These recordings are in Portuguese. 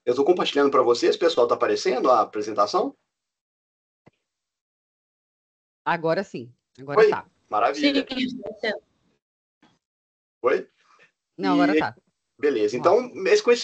Eu estou compartilhando para vocês, pessoal, está aparecendo a apresentação? Agora sim, agora Oi, tá. Sim, maravilha. Oi? Não, agora E tá. beleza. Ó, Então,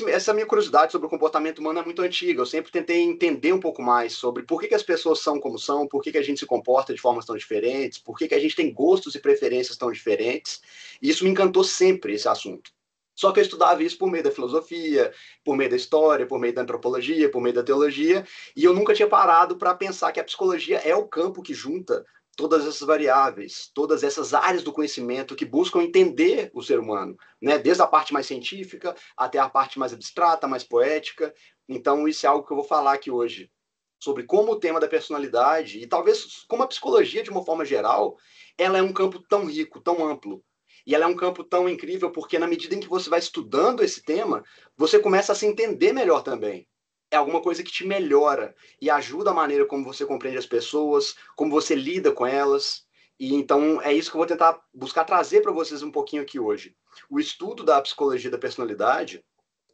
essa minha curiosidade sobre o comportamento humano é muito antiga. Eu sempre tentei entender um pouco mais sobre por que as pessoas são como são, por que a gente se comporta de formas tão diferentes, por que a gente tem gostos e preferências tão diferentes. E isso me encantou sempre, esse assunto. Só que eu estudava isso por meio da filosofia, por meio da história, por meio da antropologia, por meio da teologia, e eu nunca tinha parado para pensar que a psicologia é o campo que junta todas essas variáveis, todas essas áreas do conhecimento que buscam entender o ser humano, né? Desde a parte mais científica até a parte mais abstrata, mais poética. Então, isso é algo que eu vou falar aqui hoje, sobre como o tema da personalidade, e talvez como a psicologia, de uma forma geral, ela é um campo tão rico, tão amplo. E ela é um campo tão incrível porque, na medida em que você vai estudando esse tema, você começa a se entender melhor também. É alguma coisa que te melhora e ajuda a maneira como você compreende as pessoas, como você lida com elas. E então é isso que eu vou tentar buscar trazer para vocês um pouquinho aqui hoje. O estudo da psicologia da personalidade,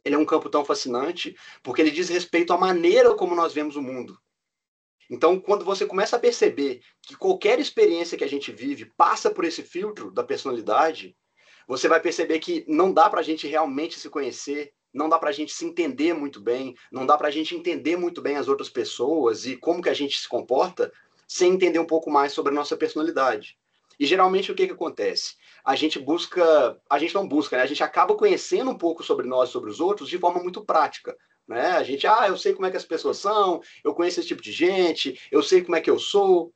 ele é um campo tão fascinante porque ele diz respeito à maneira como nós vemos o mundo. Então, quando você começa a perceber que qualquer experiência que a gente vive passa por esse filtro da personalidade, você vai perceber que não dá para a gente realmente se conhecer, não dá para a gente se entender muito bem, não dá para a gente entender muito bem as outras pessoas e como que a gente se comporta sem entender um pouco mais sobre a nossa personalidade. E geralmente o que acontece? A gente não busca, né? A gente acaba conhecendo um pouco sobre nós, sobre os outros, de forma muito prática. Né? A gente, eu sei como é que as pessoas são, eu conheço esse tipo de gente, eu sei como é que eu sou,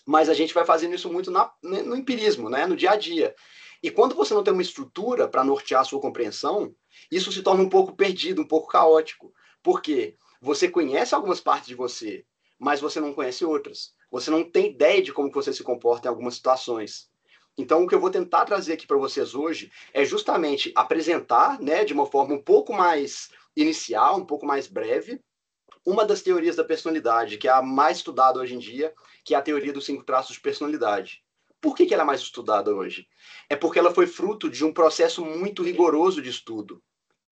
mas a gente vai fazendo isso muito no empirismo, né? No dia a dia. E quando você não tem uma estrutura para nortear a sua compreensão, isso se torna um pouco perdido, um pouco caótico. Por quê? Você conhece algumas partes de você, mas você não conhece outras. Você não tem ideia de como você se comporta em algumas situações. Então, o que eu vou tentar trazer aqui para vocês hoje é justamente apresentar, né, de uma forma um pouco mais inicial, um pouco mais breve, uma das teorias da personalidade, que é a mais estudada hoje em dia, que é a teoria dos 5 traços de personalidade. Por que ela é mais estudada hoje? É porque ela foi fruto de um processo muito rigoroso de estudo.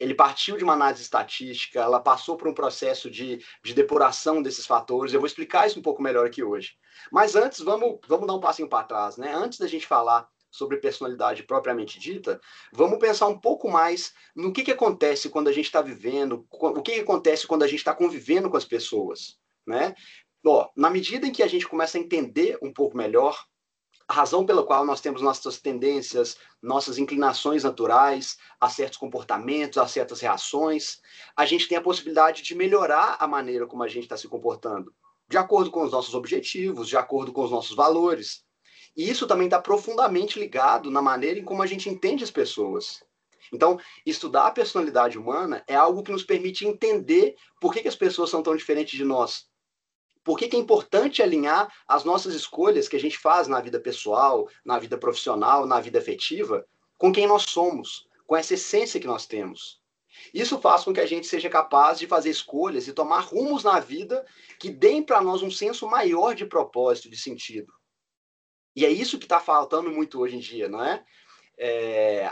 Ele partiu de uma análise estatística, ela passou por um processo de depuração desses fatores. Eu vou explicar isso um pouco melhor aqui hoje. Mas antes, vamos dar um passinho para trás. Né? Antes da gente falar sobre personalidade propriamente dita, vamos pensar um pouco mais no que acontece quando a gente está vivendo, o que acontece quando a gente está convivendo com as pessoas. Né? Na medida em que a gente começa a entender um pouco melhor a razão pela qual nós temos nossas tendências, nossas inclinações naturais a certos comportamentos, a certas reações, a gente tem a possibilidade de melhorar a maneira como a gente está se comportando, de acordo com os nossos objetivos, de acordo com os nossos valores. E isso também está profundamente ligado na maneira em como a gente entende as pessoas. Então, estudar a personalidade humana é algo que nos permite entender por que as pessoas são tão diferentes de nós, por que é importante alinhar as nossas escolhas que a gente faz na vida pessoal, na vida profissional, na vida afetiva, com quem nós somos, com essa essência que nós temos. Isso faz com que a gente seja capaz de fazer escolhas e tomar rumos na vida que deem para nós um senso maior de propósito, de sentido. E é isso que está faltando muito hoje em dia, não é?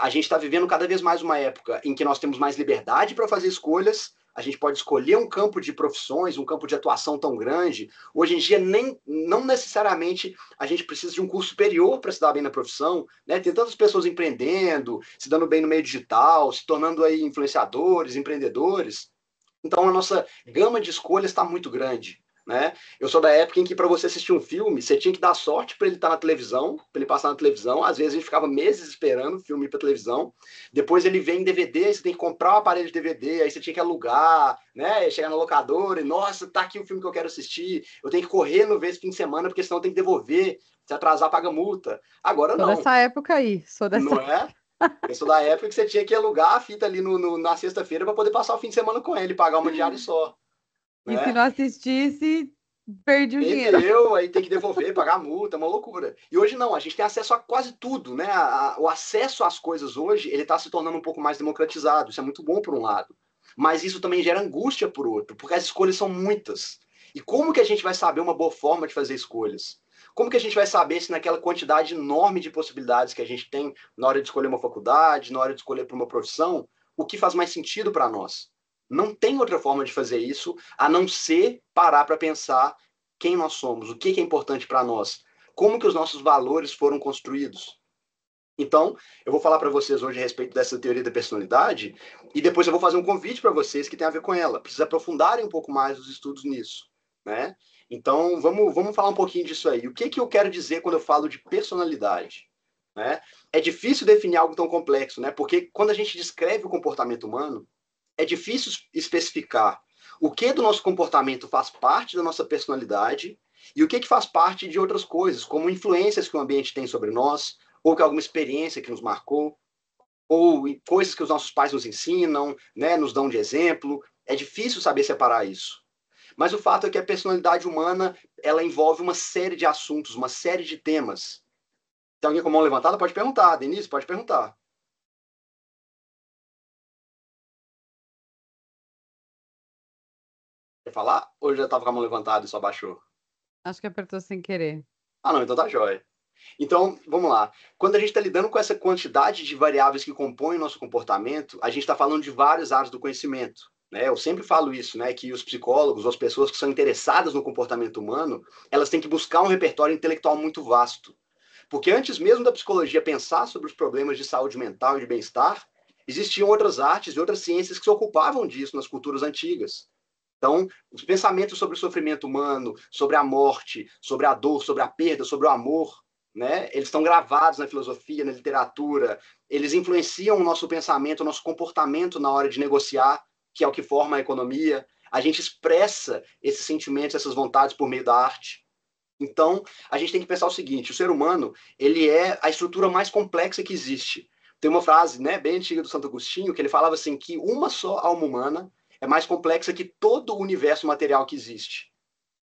A gente está vivendo cada vez mais uma época em que nós temos mais liberdade para fazer escolhas, a gente pode escolher um campo de profissões, um campo de atuação tão grande. Hoje em dia, não necessariamente a gente precisa de um curso superior para se dar bem na profissão. Né? Tem tantas pessoas empreendendo, se dando bem no meio digital, se tornando aí influenciadores, empreendedores. Então, a nossa gama de escolhas está muito grande. Né? Eu sou da época em que, para você assistir um filme, você tinha que dar sorte para ele estar na televisão, para ele passar na televisão. Às vezes a gente ficava meses esperando o filme ir para televisão. Depois ele vem em DVD, aí você tem que comprar o aparelho de DVD, aí você tinha que alugar, né? Chegar na locadora e, nossa, tá aqui o filme que eu quero assistir. Eu tenho que correr no esse fim de semana, porque senão eu tenho que devolver. Se atrasar, paga multa. Agora sou não, dessa época aí, sou dessa. não é? Eu sou da época que você tinha que alugar a fita ali na sexta-feira para poder passar o fim de semana com ele, pagar uma diária só. E se Né? não assistisse, perdi o dinheiro. Perdeu, aí tem que devolver, pagar multa, é uma loucura. E hoje não, a gente tem acesso a quase tudo, né? O acesso às coisas hoje, ele está se tornando um pouco mais democratizado. Isso é muito bom por um lado. Mas isso também gera angústia por outro, porque as escolhas são muitas. E como que a gente vai saber uma boa forma de fazer escolhas? Como que a gente vai saber se naquela quantidade enorme de possibilidades que a gente tem na hora de escolher uma faculdade, na hora de escolher para uma profissão, o que faz mais sentido para nós? Não tem outra forma de fazer isso a não ser parar para pensar quem nós somos, o que é importante para nós, como que os nossos valores foram construídos. Então, eu vou falar para vocês hoje a respeito dessa teoria da personalidade e depois eu vou fazer um convite para vocês que tem a ver com ela. Precisa aprofundarem um pouco mais os estudos nisso, né? Então, vamos falar um pouquinho disso aí. O que eu quero dizer quando eu falo de personalidade? Né? É difícil definir algo tão complexo, né? Porque quando a gente descreve o comportamento humano, é difícil especificar o que do nosso comportamento faz parte da nossa personalidade e o que faz parte de outras coisas, como influências que o ambiente tem sobre nós, ou que alguma experiência que nos marcou, ou coisas que os nossos pais nos ensinam, né, nos dão de exemplo. É difícil saber separar isso. Mas o fato é que a personalidade humana, ela envolve uma série de assuntos, uma série de temas. Tem alguém com a mão levantada? Pode perguntar. Denise, pode perguntar. Quer falar? Ou já estava com a mão levantada e só baixou? Acho que apertou sem querer. Ah, não, então tá jóia. Então, vamos lá. Quando a gente está lidando com essa quantidade de variáveis que compõem o nosso comportamento, a gente está falando de várias áreas do conhecimento. Né? Eu sempre falo isso, né? Que os psicólogos, as pessoas que são interessadas no comportamento humano, elas têm que buscar um repertório intelectual muito vasto. Porque antes mesmo da psicologia pensar sobre os problemas de saúde mental e de bem-estar, existiam outras artes e outras ciências que se ocupavam disso nas culturas antigas. Então, os pensamentos sobre o sofrimento humano, sobre a morte, sobre a dor, sobre a perda, sobre o amor, né? Eles estão gravados na filosofia, na literatura, eles influenciam o nosso pensamento, o nosso comportamento na hora de negociar, que é o que forma a economia. A gente expressa esses sentimentos, essas vontades por meio da arte. Então, a gente tem que pensar o seguinte: o ser humano, ele é a estrutura mais complexa que existe. Tem uma frase, né, bem antiga do Santo Agostinho, que ele falava assim, que uma só alma humana é mais complexa que todo o universo material que existe.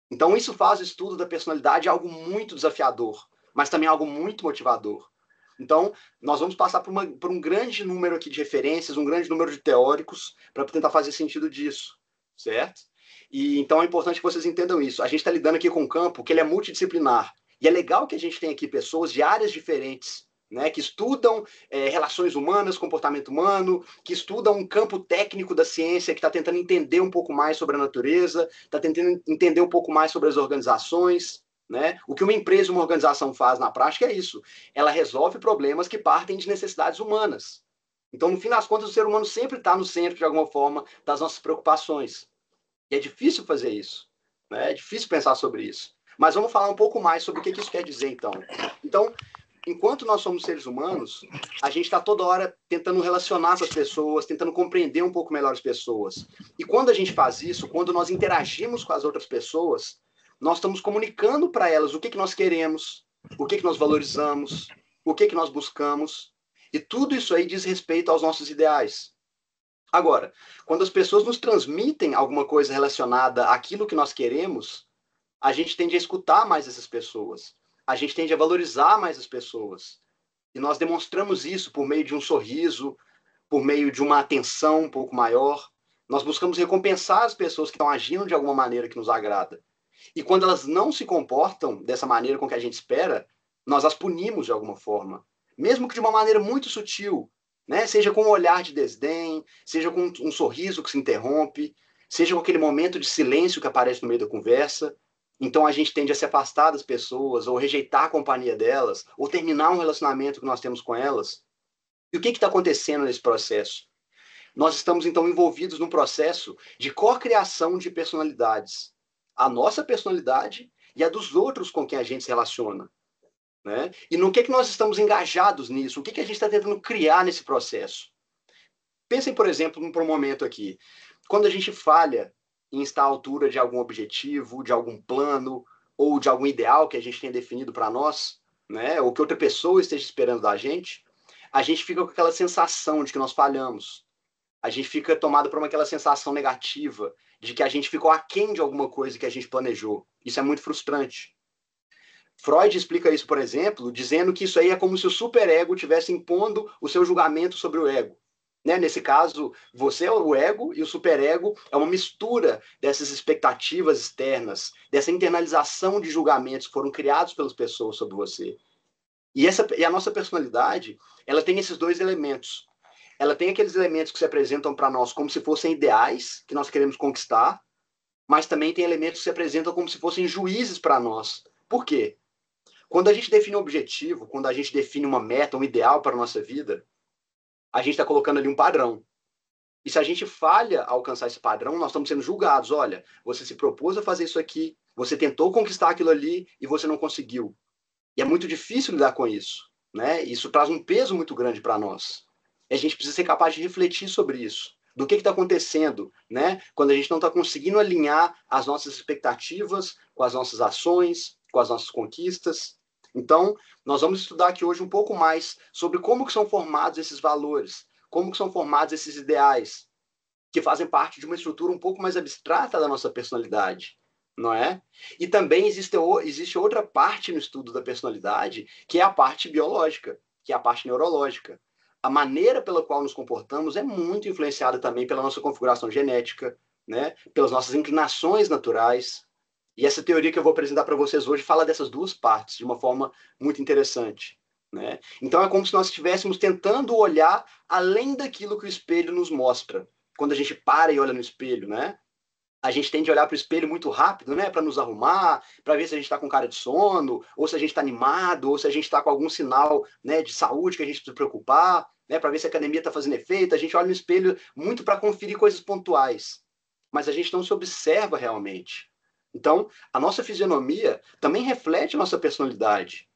Então, isso faz o estudo da personalidade algo muito desafiador, mas também algo muito motivador. Então, nós vamos passar por um grande número aqui de referências, um grande número de teóricos, para tentar fazer sentido disso, certo? E então é importante que vocês entendam isso. A gente está lidando aqui com um campo que ele é multidisciplinar. E é legal que a gente tenha aqui pessoas de áreas diferentes, né, que estudam relações humanas, comportamento humano, que estudam um campo técnico da ciência, que está tentando entender um pouco mais sobre a natureza, está tentando entender um pouco mais sobre as organizações. Né? O que uma empresa, uma organização faz na prática é isso. Ela resolve problemas que partem de necessidades humanas. Então, no fim das contas, o ser humano sempre está no centro, de alguma forma, das nossas preocupações. E é difícil fazer isso. Né? É difícil pensar sobre isso. Mas vamos falar um pouco mais sobre o que isso quer dizer, então. Então, enquanto nós somos seres humanos, a gente está toda hora tentando relacionar com as pessoas, tentando compreender um pouco melhor as pessoas. E quando a gente faz isso, quando nós interagimos com as outras pessoas, nós estamos comunicando para elas o que nós queremos, o que nós valorizamos, o que nós buscamos. E tudo isso aí diz respeito aos nossos ideais. Agora, quando as pessoas nos transmitem alguma coisa relacionada àquilo que nós queremos, a gente tende a escutar mais essas pessoas. A gente tende a valorizar mais as pessoas. E nós demonstramos isso por meio de um sorriso, por meio de uma atenção um pouco maior. Nós buscamos recompensar as pessoas que estão agindo de alguma maneira que nos agrada. E quando elas não se comportam dessa maneira com que a gente espera, nós as punimos de alguma forma. Mesmo que de uma maneira muito sutil, né? Seja com um olhar de desdém, seja com um sorriso que se interrompe, seja com aquele momento de silêncio que aparece no meio da conversa. Então a gente tende a se afastar das pessoas, ou rejeitar a companhia delas, ou terminar um relacionamento que nós temos com elas. E o que está acontecendo nesse processo? Nós estamos então envolvidos num processo de cocriação de personalidades. A nossa personalidade e a dos outros com quem a gente se relaciona. Né? E no que nós estamos engajados nisso? O que a gente está tentando criar nesse processo? Pensem, por exemplo, por um momento aqui. Quando a gente falha em estar à altura de algum objetivo, de algum plano, ou de algum ideal que a gente tenha definido para nós, né? Ou que outra pessoa esteja esperando da gente, a gente fica com aquela sensação de que nós falhamos. A gente fica tomado por aquela sensação negativa de que a gente ficou aquém de alguma coisa que a gente planejou. Isso é muito frustrante. Freud explica isso, por exemplo, dizendo que isso aí é como se o superego estivesse impondo o seu julgamento sobre o ego. Né? Nesse caso, você é o ego e o superego é uma mistura dessas expectativas externas, dessa internalização de julgamentos que foram criados pelas pessoas sobre você. E a nossa personalidade, ela tem esses dois elementos. ela tem aqueles elementos que se apresentam para nós como se fossem ideais que nós queremos conquistar, mas também tem elementos que se apresentam como se fossem juízes para nós. Por quê? Quando a gente define um objetivo, quando a gente define uma meta, um ideal para a nossa vida, a gente está colocando ali um padrão. E se a gente falha a alcançar esse padrão, nós estamos sendo julgados. Olha, você se propôs a fazer isso aqui, você tentou conquistar aquilo ali e você não conseguiu. E é muito difícil lidar com isso, né? Isso traz um peso muito grande para nós. E a gente precisa ser capaz de refletir sobre isso. Do que está acontecendo, né? Quando a gente não está conseguindo alinhar as nossas expectativas com as nossas ações, com as nossas conquistas. Então, nós vamos estudar aqui hoje um pouco mais sobre como que são formados esses valores, como que são formados esses ideais, que fazem parte de uma estrutura um pouco mais abstrata da nossa personalidade, não é? E também existe outra parte no estudo da personalidade, que é a parte biológica, que é a parte neurológica. A maneira pela qual nos comportamos é muito influenciada também pela nossa configuração genética, né? Pelas nossas inclinações naturais. E essa teoria que eu vou apresentar para vocês hoje fala dessas duas partes de uma forma muito interessante, né? Então é como se nós estivéssemos tentando olhar além daquilo que o espelho nos mostra. Quando a gente para e olha no espelho, né? A gente tende a olhar para o espelho muito rápido, né? Para nos arrumar, para ver se a gente está com cara de sono, ou se a gente está animado, ou se a gente está com algum sinal, né, de saúde que a gente precisa preocupar, né? Para ver se a academia está fazendo efeito. A gente olha no espelho muito para conferir coisas pontuais, mas a gente não se observa realmente. Então, a nossa fisionomia também reflete a nossa personalidade.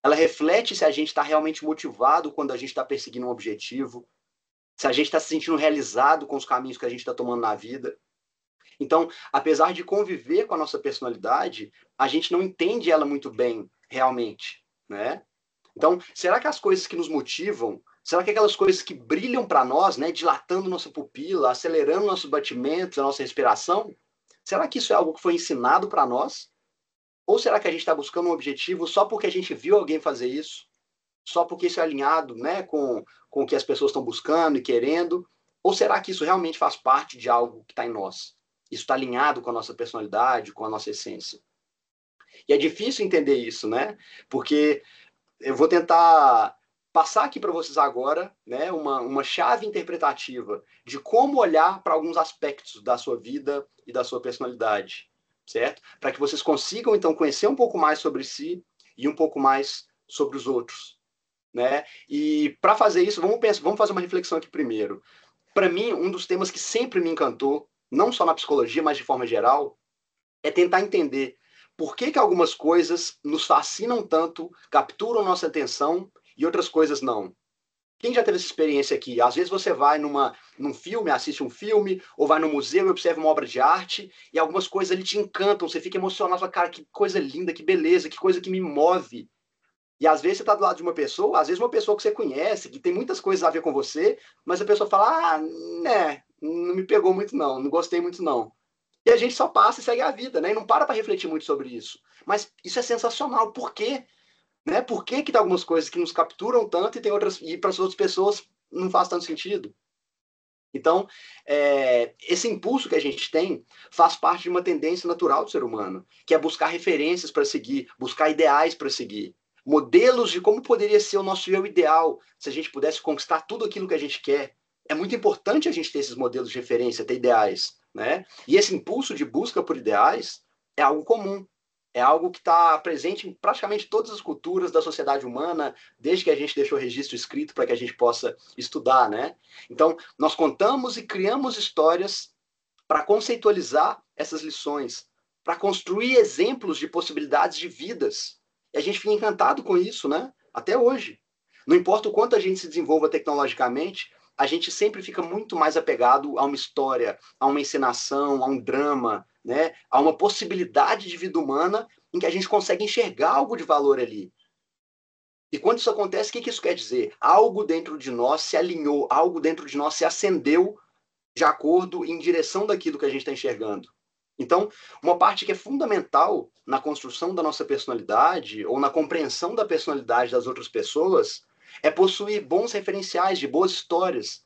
Ela reflete se a gente está realmente motivado quando a gente está perseguindo um objetivo, se a gente está se sentindo realizado com os caminhos que a gente está tomando na vida. Então, apesar de conviver com a nossa personalidade, a gente não entende ela muito bem, realmente, né? Então, será que as coisas que nos motivam, será que aquelas coisas que brilham para nós, né, dilatando nossa pupila, acelerando nossos batimentos, a nossa respiração, será que isso é algo que foi ensinado para nós? Ou será que a gente está buscando um objetivo só porque a gente viu alguém fazer isso? Só porque isso é alinhado, né, com o que as pessoas estão buscando e querendo? Ou será que isso realmente faz parte de algo que está em nós? Isso está alinhado com a nossa personalidade, com a nossa essência? E é difícil entender isso, né? Porque eu vou tentar passar aqui para vocês agora, né, uma chave interpretativa de como olhar para alguns aspectos da sua vida e da sua personalidade, certo? Para que vocês consigam, então, conhecer um pouco mais sobre si e um pouco mais sobre os outros, né? E para fazer isso, vamos fazer uma reflexão aqui primeiro. Para mim, um dos temas que sempre me encantou, não só na psicologia, mas de forma geral, é tentar entender por que que algumas coisas nos fascinam tanto, capturam nossa atenção e outras coisas não. Quem já teve essa experiência aqui? Às vezes você vai num filme, assiste um filme, ou vai no museu e observa uma obra de arte, e algumas coisas ali te encantam, você fica emocionado, fala, cara, que coisa linda, que beleza, que coisa que me move. E às vezes você está do lado de uma pessoa, às vezes uma pessoa que você conhece, que tem muitas coisas a ver com você, mas a pessoa fala, né, não me pegou muito não, não gostei muito não. E a gente só passa e segue a vida, né? E não para refletir muito sobre isso. Mas isso é sensacional. Por quê? Né? Por que que tem algumas coisas que nos capturam tanto e tem outras e para as outras pessoas não faz tanto sentido? Então, esse impulso que a gente tem faz parte de uma tendência natural do ser humano, que é buscar referências para seguir, buscar ideais para seguir, modelos de como poderia ser o nosso eu ideal se a gente pudesse conquistar tudo aquilo que a gente quer. É muito importante a gente ter esses modelos de referência, ter ideais, né? E esse impulso de busca por ideais é algo comum. É algo que está presente em praticamente todas as culturas da sociedade humana, desde que a gente deixou registro escrito para que a gente possa estudar, né? Então, nós contamos e criamos histórias para conceitualizar essas lições, para construir exemplos de possibilidades de vidas. E a gente fica encantado com isso, né? Até hoje. Não importa o quanto a gente se desenvolva tecnologicamente, a gente sempre fica muito mais apegado a uma história, a uma encenação, a um drama, né? A uma possibilidade de vida humana em que a gente consegue enxergar algo de valor ali. E quando isso acontece, o que isso quer dizer? Algo dentro de nós se alinhou, algo dentro de nós se acendeu de acordo em direção daquilo que a gente está enxergando. Então, uma parte que é fundamental na construção da nossa personalidade ou na compreensão da personalidade das outras pessoas é possuir bons referenciais de boas histórias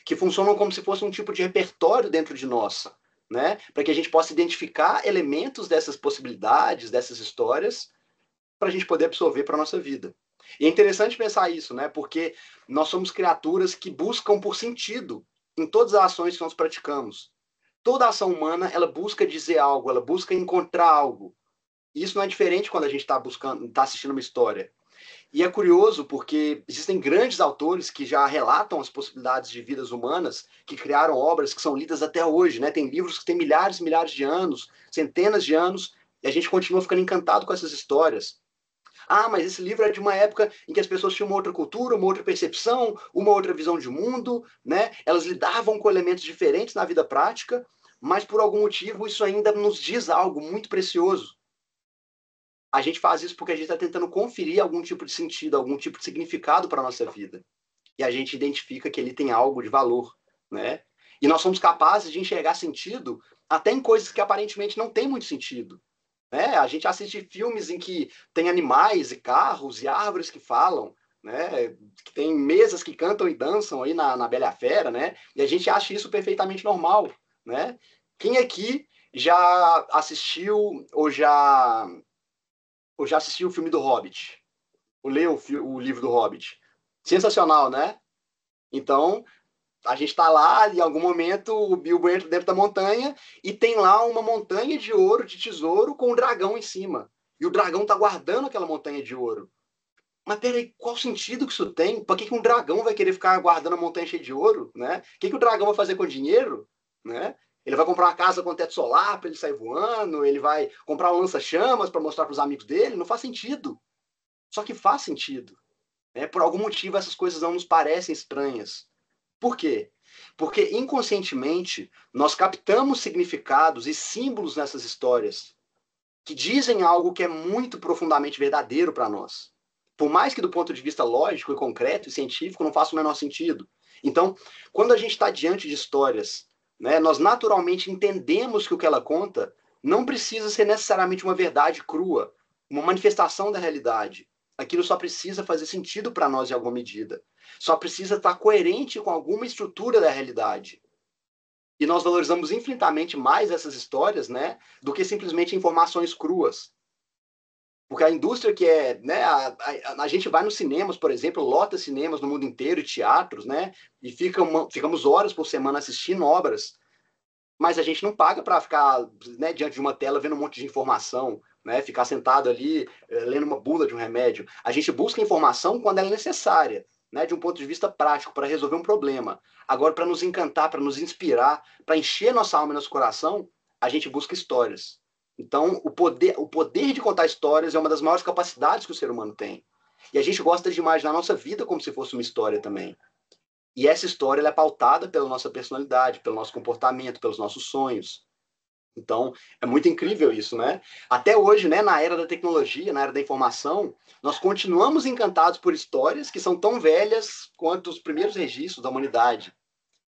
que funcionam como se fosse um tipo de repertório dentro de nós, né? Para que a gente possa identificar elementos dessas possibilidades, dessas histórias, para a gente poder absorver para a nossa vida. E é interessante pensar isso, né? Porque nós somos criaturas que buscam por sentido em todas as ações que nós praticamos. Toda ação humana, ela busca dizer algo, ela busca encontrar algo. E isso não é diferente quando a gente está buscando, está assistindo uma história. E é curioso porque existem grandes autores que já relatam as possibilidades de vidas humanas, que criaram obras que são lidas até hoje, né? Tem livros que têm milhares e milhares de anos, centenas de anos, e a gente continua ficando encantado com essas histórias. Ah, mas esse livro é de uma época em que as pessoas tinham uma outra cultura, uma outra percepção, uma outra visão de mundo, né? Elas lidavam com elementos diferentes na vida prática, mas por algum motivo isso ainda nos diz algo muito precioso. A gente faz isso porque a gente está tentando conferir algum tipo de sentido, algum tipo de significado para a nossa vida. E a gente identifica que ele tem algo de valor, né? E nós somos capazes de enxergar sentido até em coisas que aparentemente não têm muito sentido. Né? A gente assiste filmes em que tem animais e carros e árvores que falam, né? Que tem mesas que cantam e dançam aí na Bela e a Fera, né? E a gente acha isso perfeitamente normal, né? Quem aqui já assistiu ou já assistiu o filme do Hobbit? Ou leu o livro do Hobbit? Sensacional, né? Então, a gente está lá, e em algum momento o Bilbo entra dentro da montanha e tem lá uma montanha de ouro, de tesouro, com um dragão em cima. E o dragão está guardando aquela montanha de ouro. Mas peraí, qual sentido que isso tem? Por que um dragão vai querer ficar guardando a montanha cheia de ouro? Né? O que o dragão vai fazer com o dinheiro? Né? Ele vai comprar uma casa com teto solar para ele sair voando? Ele vai comprar um lança-chamas para mostrar para os amigos dele? Não faz sentido. Só que faz sentido. Né? Por algum motivo essas coisas não nos parecem estranhas. Por quê? Porque inconscientemente nós captamos significados e símbolos nessas histórias que dizem algo que é muito profundamente verdadeiro para nós. Por mais que do ponto de vista lógico e concreto e científico não faça o menor sentido. Então, quando a gente está diante de histórias, né, nós naturalmente entendemos que o que ela conta não precisa ser necessariamente uma verdade crua, uma manifestação da realidade. Aquilo só precisa fazer sentido para nós em alguma medida. Só precisa estar coerente com alguma estrutura da realidade. E nós valorizamos infinitamente mais essas histórias, né, do que simplesmente informações cruas. Porque a indústria que é, né, a gente vai nos cinemas, por exemplo, lota cinemas no mundo inteiro e teatros, né, e ficamos horas por semana assistindo obras, mas a gente não paga para ficar, né, diante de uma tela vendo um monte de informação, né, ficar sentado ali lendo uma bula de um remédio. A gente busca informação quando ela é necessária, né, de um ponto de vista prático, para resolver um problema. Agora, para nos encantar, para nos inspirar, para encher nossa alma e nosso coração, a gente busca histórias. Então, o poder de contar histórias é uma das maiores capacidades que o ser humano tem. E a gente gosta de imaginar a nossa vida como se fosse uma história também. E essa história ela é pautada pela nossa personalidade, pelo nosso comportamento, pelos nossos sonhos. Então, é muito incrível isso, né? Até hoje, né, na era da tecnologia, na era da informação, nós continuamos encantados por histórias que são tão velhas quanto os primeiros registros da humanidade.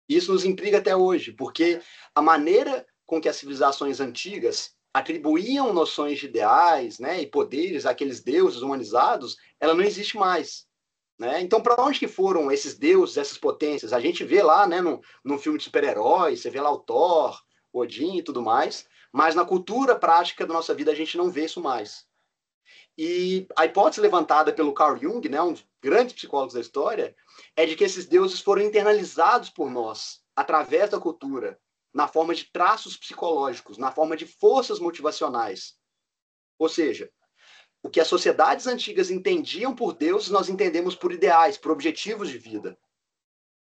Isso nos intriga até hoje, porque a maneira com que as civilizações antigas atribuíam noções de ideais, né, e poderes àqueles deuses humanizados, ela não existe mais. Né? Então, para onde que foram esses deuses, essas potências? A gente vê lá, né, no filme de super-heróis, você vê lá o Thor, o Odin e tudo mais, mas na cultura prática da nossa vida a gente não vê isso mais. E a hipótese levantada pelo Carl Jung, né, um dos grandes psicólogos da história, é de que esses deuses foram internalizados por nós, através da cultura, na forma de traços psicológicos, na forma de forças motivacionais. Ou seja, o que as sociedades antigas entendiam por deuses, nós entendemos por ideais, por objetivos de vida.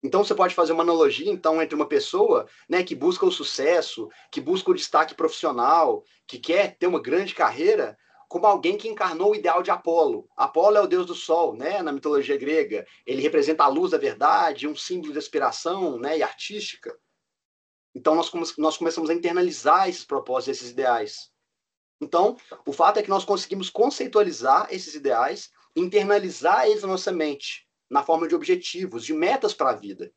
Então você pode fazer uma analogia então entre uma pessoa, né, que busca o sucesso, que busca o destaque profissional, que quer ter uma grande carreira, como alguém que encarnou o ideal de Apolo. Apolo é o deus do sol, né, na mitologia grega. Ele representa a luz da verdade, um símbolo de aspiração, né, e artística. Então nós começamos a internalizar esses propósitos, esses ideais. Então, o fato é que nós conseguimos conceitualizar esses ideais, internalizar eles na nossa mente, na forma de objetivos, de metas para a vida.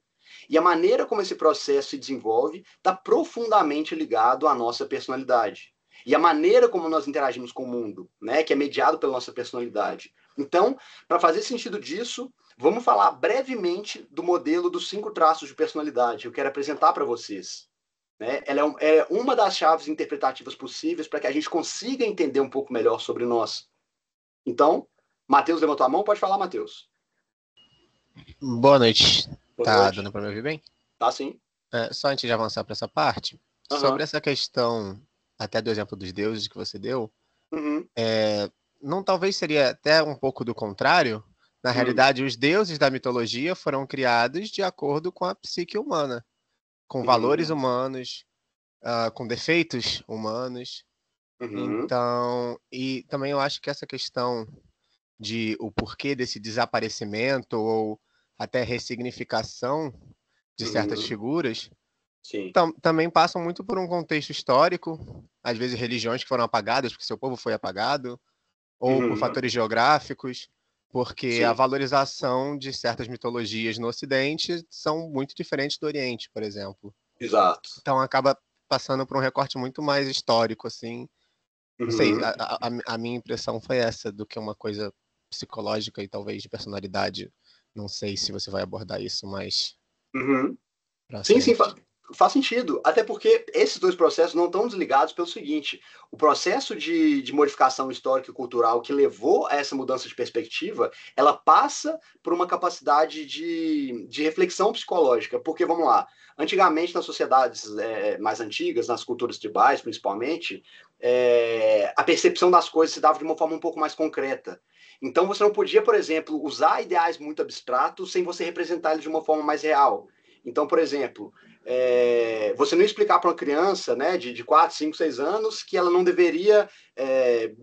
E a maneira como esse processo se desenvolve está profundamente ligado à nossa personalidade. E a maneira como nós interagimos com o mundo, né, que é mediado pela nossa personalidade. Então, para fazer sentido disso, vamos falar brevemente do modelo dos 5 traços de personalidade que eu quero apresentar para vocês. Né? Ela é uma das chaves interpretativas possíveis para que a gente consiga entender um pouco melhor sobre nós. Então, Matheus levantou a mão? Pode falar, Matheus. Boa noite. Boa Tá noite. dando para me ouvir bem? Tá sim. Só antes de avançar para essa parte, sobre essa questão, até do exemplo dos deuses que você deu, não talvez seria até um pouco do contrário? Na realidade, os deuses da mitologia foram criados de acordo com a psique humana, com valores humanos, com defeitos humanos. Então, e também eu acho que essa questão de o porquê desse desaparecimento ou até ressignificação de certas figuras, também passam muito por um contexto histórico, às vezes religiões que foram apagadas porque seu povo foi apagado, ou por fatores geográficos, porque a valorização de certas mitologias no Ocidente são muito diferentes do Oriente, por exemplo. Exato. Então acaba passando por um recorte muito mais histórico, assim. Não sei, a minha impressão foi essa, do que uma coisa psicológica e talvez de personalidade. Não sei se você vai abordar isso mais. Sim, faz sentido. Até porque esses dois processos não estão desligados pelo seguinte: o processo de modificação histórica e cultural que levou a essa mudança de perspectiva, ela passa por uma capacidade de reflexão psicológica. Porque, vamos lá, antigamente nas sociedades mais antigas, nas culturas tribais principalmente, a percepção das coisas se dava de uma forma um pouco mais concreta. Então você não podia, por exemplo, usar ideais muito abstratos sem você representar eles de uma forma mais real. Então, por exemplo, você não explicar para uma criança, né, de 4, 5, 6 anos que ela não deveria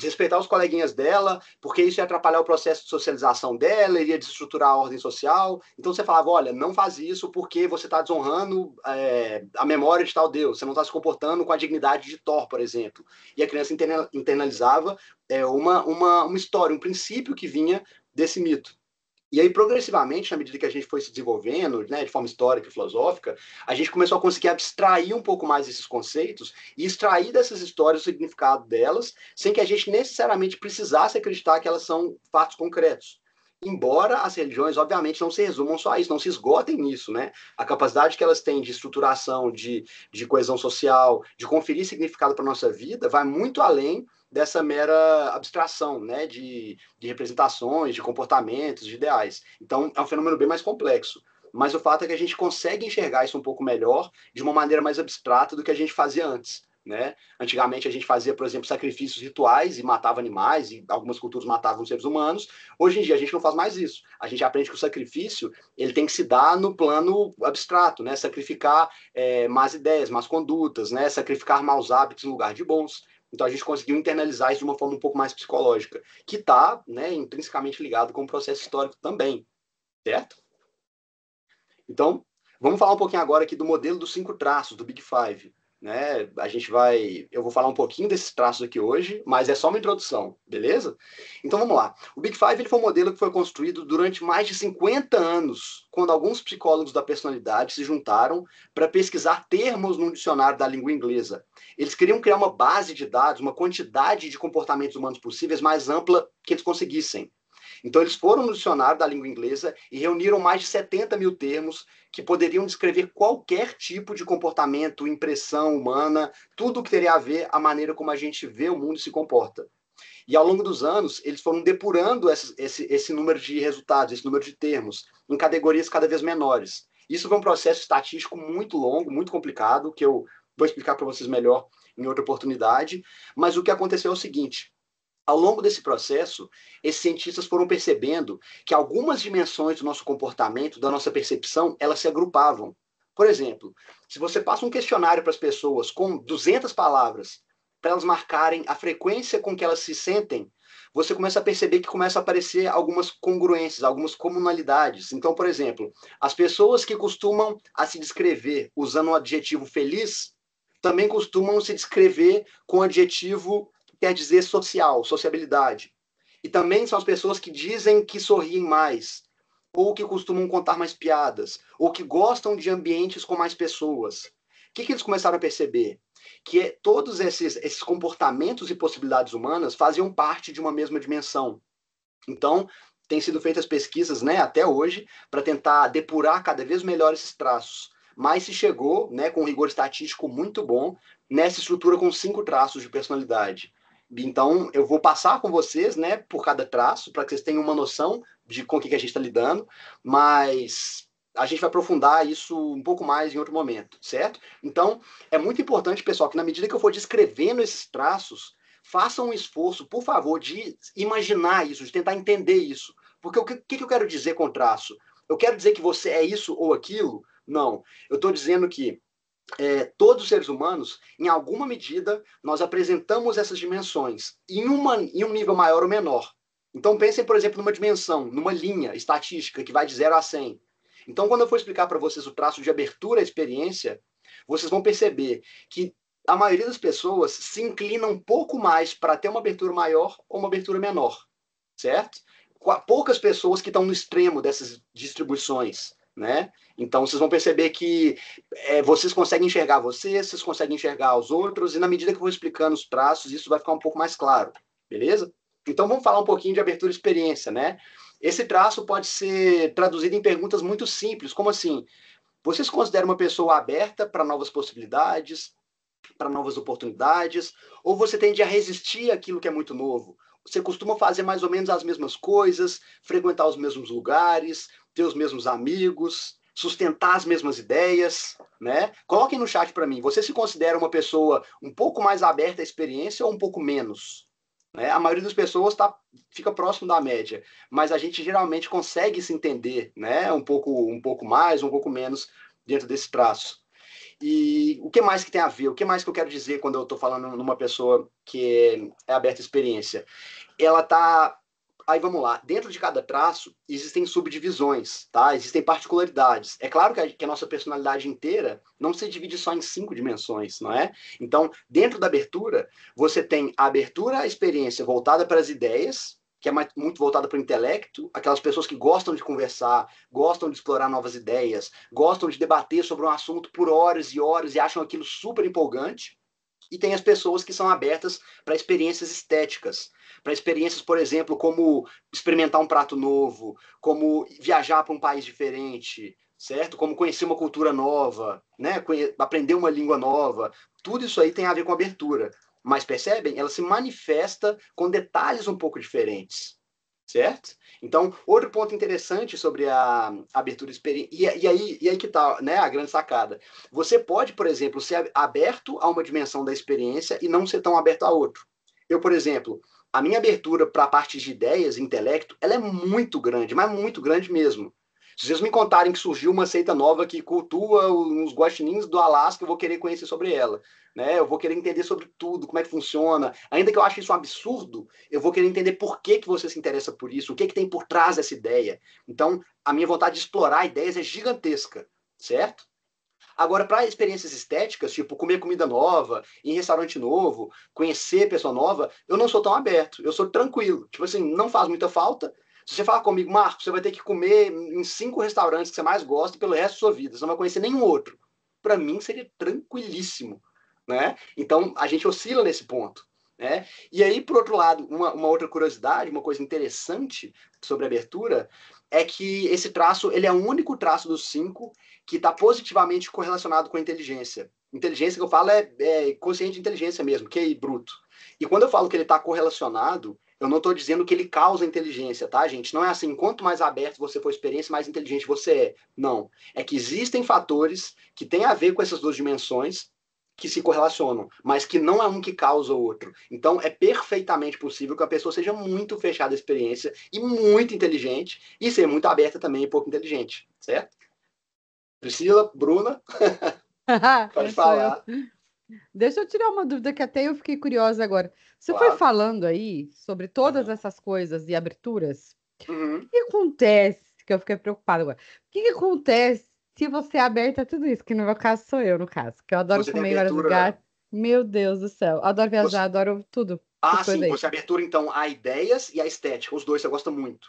respeitar os coleguinhas dela, porque isso ia atrapalhar o processo de socialização dela, iria desestruturar a ordem social. Então você falava, olha, não faz isso porque você está desonrando a memória de tal Deus, você não está se comportando com a dignidade de Thor, por exemplo. E a criança internalizava uma história, um princípio que vinha desse mito. E aí, progressivamente, na medida que a gente foi se desenvolvendo, né, de forma histórica e filosófica, a gente começou a conseguir abstrair um pouco mais esses conceitos e extrair dessas histórias o significado delas, sem que a gente necessariamente precisasse acreditar que elas são fatos concretos. Embora as religiões, obviamente, não se resumam só a isso, não se esgotem nisso, né? A capacidade que elas têm de estruturação, de coesão social, de conferir significado para a nossa vida, vai muito além dessa mera abstração, né, de representações, de comportamentos, de ideais. Então, é um fenômeno bem mais complexo. Mas o fato é que a gente consegue enxergar isso um pouco melhor, de uma maneira mais abstrata do que a gente fazia antes. Né? Antigamente a gente fazia, por exemplo, sacrifícios rituais e matava animais, e algumas culturas matavam seres humanos. Hoje em dia a gente não faz mais isso. A gente aprende que o sacrifício ele tem que se dar no plano abstrato, né? Sacrificar más ideias, más condutas, né? Sacrificar maus hábitos em lugar de bons. Então a gente conseguiu internalizar isso de uma forma um pouco mais psicológica, que está, né, intrinsecamente ligado com o processo histórico também, certo? Então, vamos falar um pouquinho agora aqui do modelo dos 5 traços, do Big Five. Né? Eu vou falar um pouquinho desses traços aqui hoje, mas é só uma introdução, beleza? Então vamos lá. O Big Five ele foi um modelo que foi construído durante mais de 50 anos, quando alguns psicólogos da personalidade se juntaram para pesquisar termos no dicionário da língua inglesa. Eles queriam criar uma base de dados, uma quantidade de comportamentos humanos possíveis mais ampla que eles conseguissem. Então, eles foram no dicionário da língua inglesa e reuniram mais de 70 mil termos que poderiam descrever qualquer tipo de comportamento, impressão humana, tudo que teria a ver a maneira como a gente vê o mundo e se comporta. E ao longo dos anos, eles foram depurando esse número de resultados, esse número de termos, em categorias cada vez menores. Isso foi um processo estatístico muito longo, muito complicado, que eu vou explicar para vocês melhor em outra oportunidade. Mas o que aconteceu é o seguinte: ao longo desse processo, esses cientistas foram percebendo que algumas dimensões do nosso comportamento, da nossa percepção, elas se agrupavam. Por exemplo, se você passa um questionário para as pessoas com 200 palavras, para elas marcarem a frequência com que elas se sentem, você começa a perceber que começam a aparecer algumas congruências, algumas comunalidades. Então, por exemplo, as pessoas que costumam a se descrever usando o adjetivo feliz, também costumam se descrever com o adjetivo quer dizer social, sociabilidade. E também são as pessoas que dizem que sorriem mais, ou que costumam contar mais piadas, ou que gostam de ambientes com mais pessoas. O que eles começaram a perceber? Que todos esses comportamentos e possibilidades humanas faziam parte de uma mesma dimensão. Então, têm sido feitas pesquisas, né, até hoje, para tentar depurar cada vez melhor esses traços. Mas se chegou, né, com um rigor estatístico muito bom, nessa estrutura com 5 traços de personalidade. Então, eu vou passar com vocês, né, por cada traço, para que vocês tenham uma noção de com o que a gente está lidando, mas a gente vai aprofundar isso um pouco mais em outro momento, certo? Então, é muito importante, pessoal, que na medida que eu for descrevendo esses traços, façam um esforço, por favor, de imaginar isso, de tentar entender isso. Porque o que eu quero dizer com traço? Eu quero dizer que você é isso ou aquilo? Não. Eu estou dizendo que todos os seres humanos, em alguma medida, nós apresentamos essas dimensões, em um nível maior ou menor. Então, pensem, por exemplo, numa dimensão, numa linha estatística que vai de 0 a 100. Então, quando eu for explicar para vocês o traço de abertura à experiência, vocês vão perceber que a maioria das pessoas se inclina um pouco mais para ter uma abertura maior ou uma abertura menor, certo? Poucas pessoas que estão no extremo dessas distribuições, né? Então, vocês vão perceber que vocês conseguem enxergar vocês conseguem enxergar os outros, e na medida que eu vou explicando os traços, isso vai ficar um pouco mais claro, beleza? Então, vamos falar um pouquinho de abertura e experiência, né? Esse traço pode ser traduzido em perguntas muito simples, como assim? Você se considera uma pessoa aberta para novas possibilidades, para novas oportunidades, ou você tende a resistir àquilo que é muito novo? Você costuma fazer mais ou menos as mesmas coisas, frequentar os mesmos lugares, ter os mesmos amigos, sustentar as mesmas ideias, né? Coloquem no chat para mim, você se considera uma pessoa um pouco mais aberta à experiência ou um pouco menos? Né? A maioria das pessoas fica próximo da média, mas a gente geralmente consegue se entender, né? Um pouco mais, um pouco menos dentro desse traço. E o que mais que tem a ver? O que mais que eu quero dizer quando eu estou falando numa pessoa que é aberta à experiência? Ela está... Aí vamos lá. Dentro de cada traço existem subdivisões, tá? Existem particularidades. É claro que a nossa personalidade inteira não se divide só em 5 dimensões, não é? Então, dentro da abertura, você tem a abertura à experiência voltada para as ideias, que é muito voltada para o intelecto, aquelas pessoas que gostam de conversar, gostam de explorar novas ideias, gostam de debater sobre um assunto por horas e horas e acham aquilo super empolgante. E tem as pessoas que são abertas para experiências estéticas, para experiências, por exemplo, como experimentar um prato novo, como viajar para um país diferente, certo? Como conhecer uma cultura nova, né? Aprender uma língua nova. Tudo isso aí tem a ver com abertura. Mas percebem? Ela se manifesta com detalhes um pouco diferentes, certo? Então, outro ponto interessante sobre a abertura experiência, e aí que está, né, a grande sacada. Você pode, por exemplo, ser aberto a uma dimensão da experiência e não ser tão aberto a outro. Eu, por exemplo, a minha abertura para a parte de ideias, intelecto, ela é muito grande, mas muito grande mesmo. Se vocês me contarem que surgiu uma seita nova que cultua os guaxinins do Alasca, eu vou querer conhecer sobre ela. Né? Eu vou querer entender sobre tudo, como é que funciona. Ainda que eu ache isso um absurdo, eu vou querer entender por que você se interessa por isso, o que tem por trás dessa ideia. Então, a minha vontade de explorar ideias é gigantesca, certo? Agora, para experiências estéticas, tipo comer comida nova, ir em restaurante novo, conhecer pessoa nova, eu não sou tão aberto, eu sou tranquilo. Tipo assim, não faz muita falta. Se você falar comigo, Marco, você vai ter que comer em 5 restaurantes que você mais gosta pelo resto da sua vida, você não vai conhecer nenhum outro. Para mim, seria tranquilíssimo. Né? Então, a gente oscila nesse ponto. Né? E aí, por outro lado, uma outra curiosidade, uma coisa interessante sobre a abertura, é que esse traço ele é o único traço dos 5 que está positivamente correlacionado com a inteligência. Inteligência que eu falo é consciente de inteligência mesmo, QI bruto. E quando eu falo que ele está correlacionado, eu não estou dizendo que ele causa inteligência, tá, gente? Não é assim, quanto mais aberto você for à experiência, mais inteligente você é. Não. É que existem fatores que têm a ver com essas duas dimensões, que se correlacionam, mas que não é um que causa o outro. Então, é perfeitamente possível que a pessoa seja muito fechada à experiência e muito inteligente, e ser muito aberta também e pouco inteligente, certo? Priscila, Bruna, pode falar. Deixa eu tirar uma dúvida que até eu fiquei curiosa agora. Você foi falando aí sobre todas essas coisas e aberturas. O que acontece, que eu fiquei preocupada agora, o que acontece se você é aberta a tudo isso? Que no meu caso sou eu, no caso. Que eu adoro comer em vários lugares. Meu Deus do céu. Adoro viajar, adoro tudo. Sim, você é abertura, então, a ideias e a estética. Os dois você gosta muito.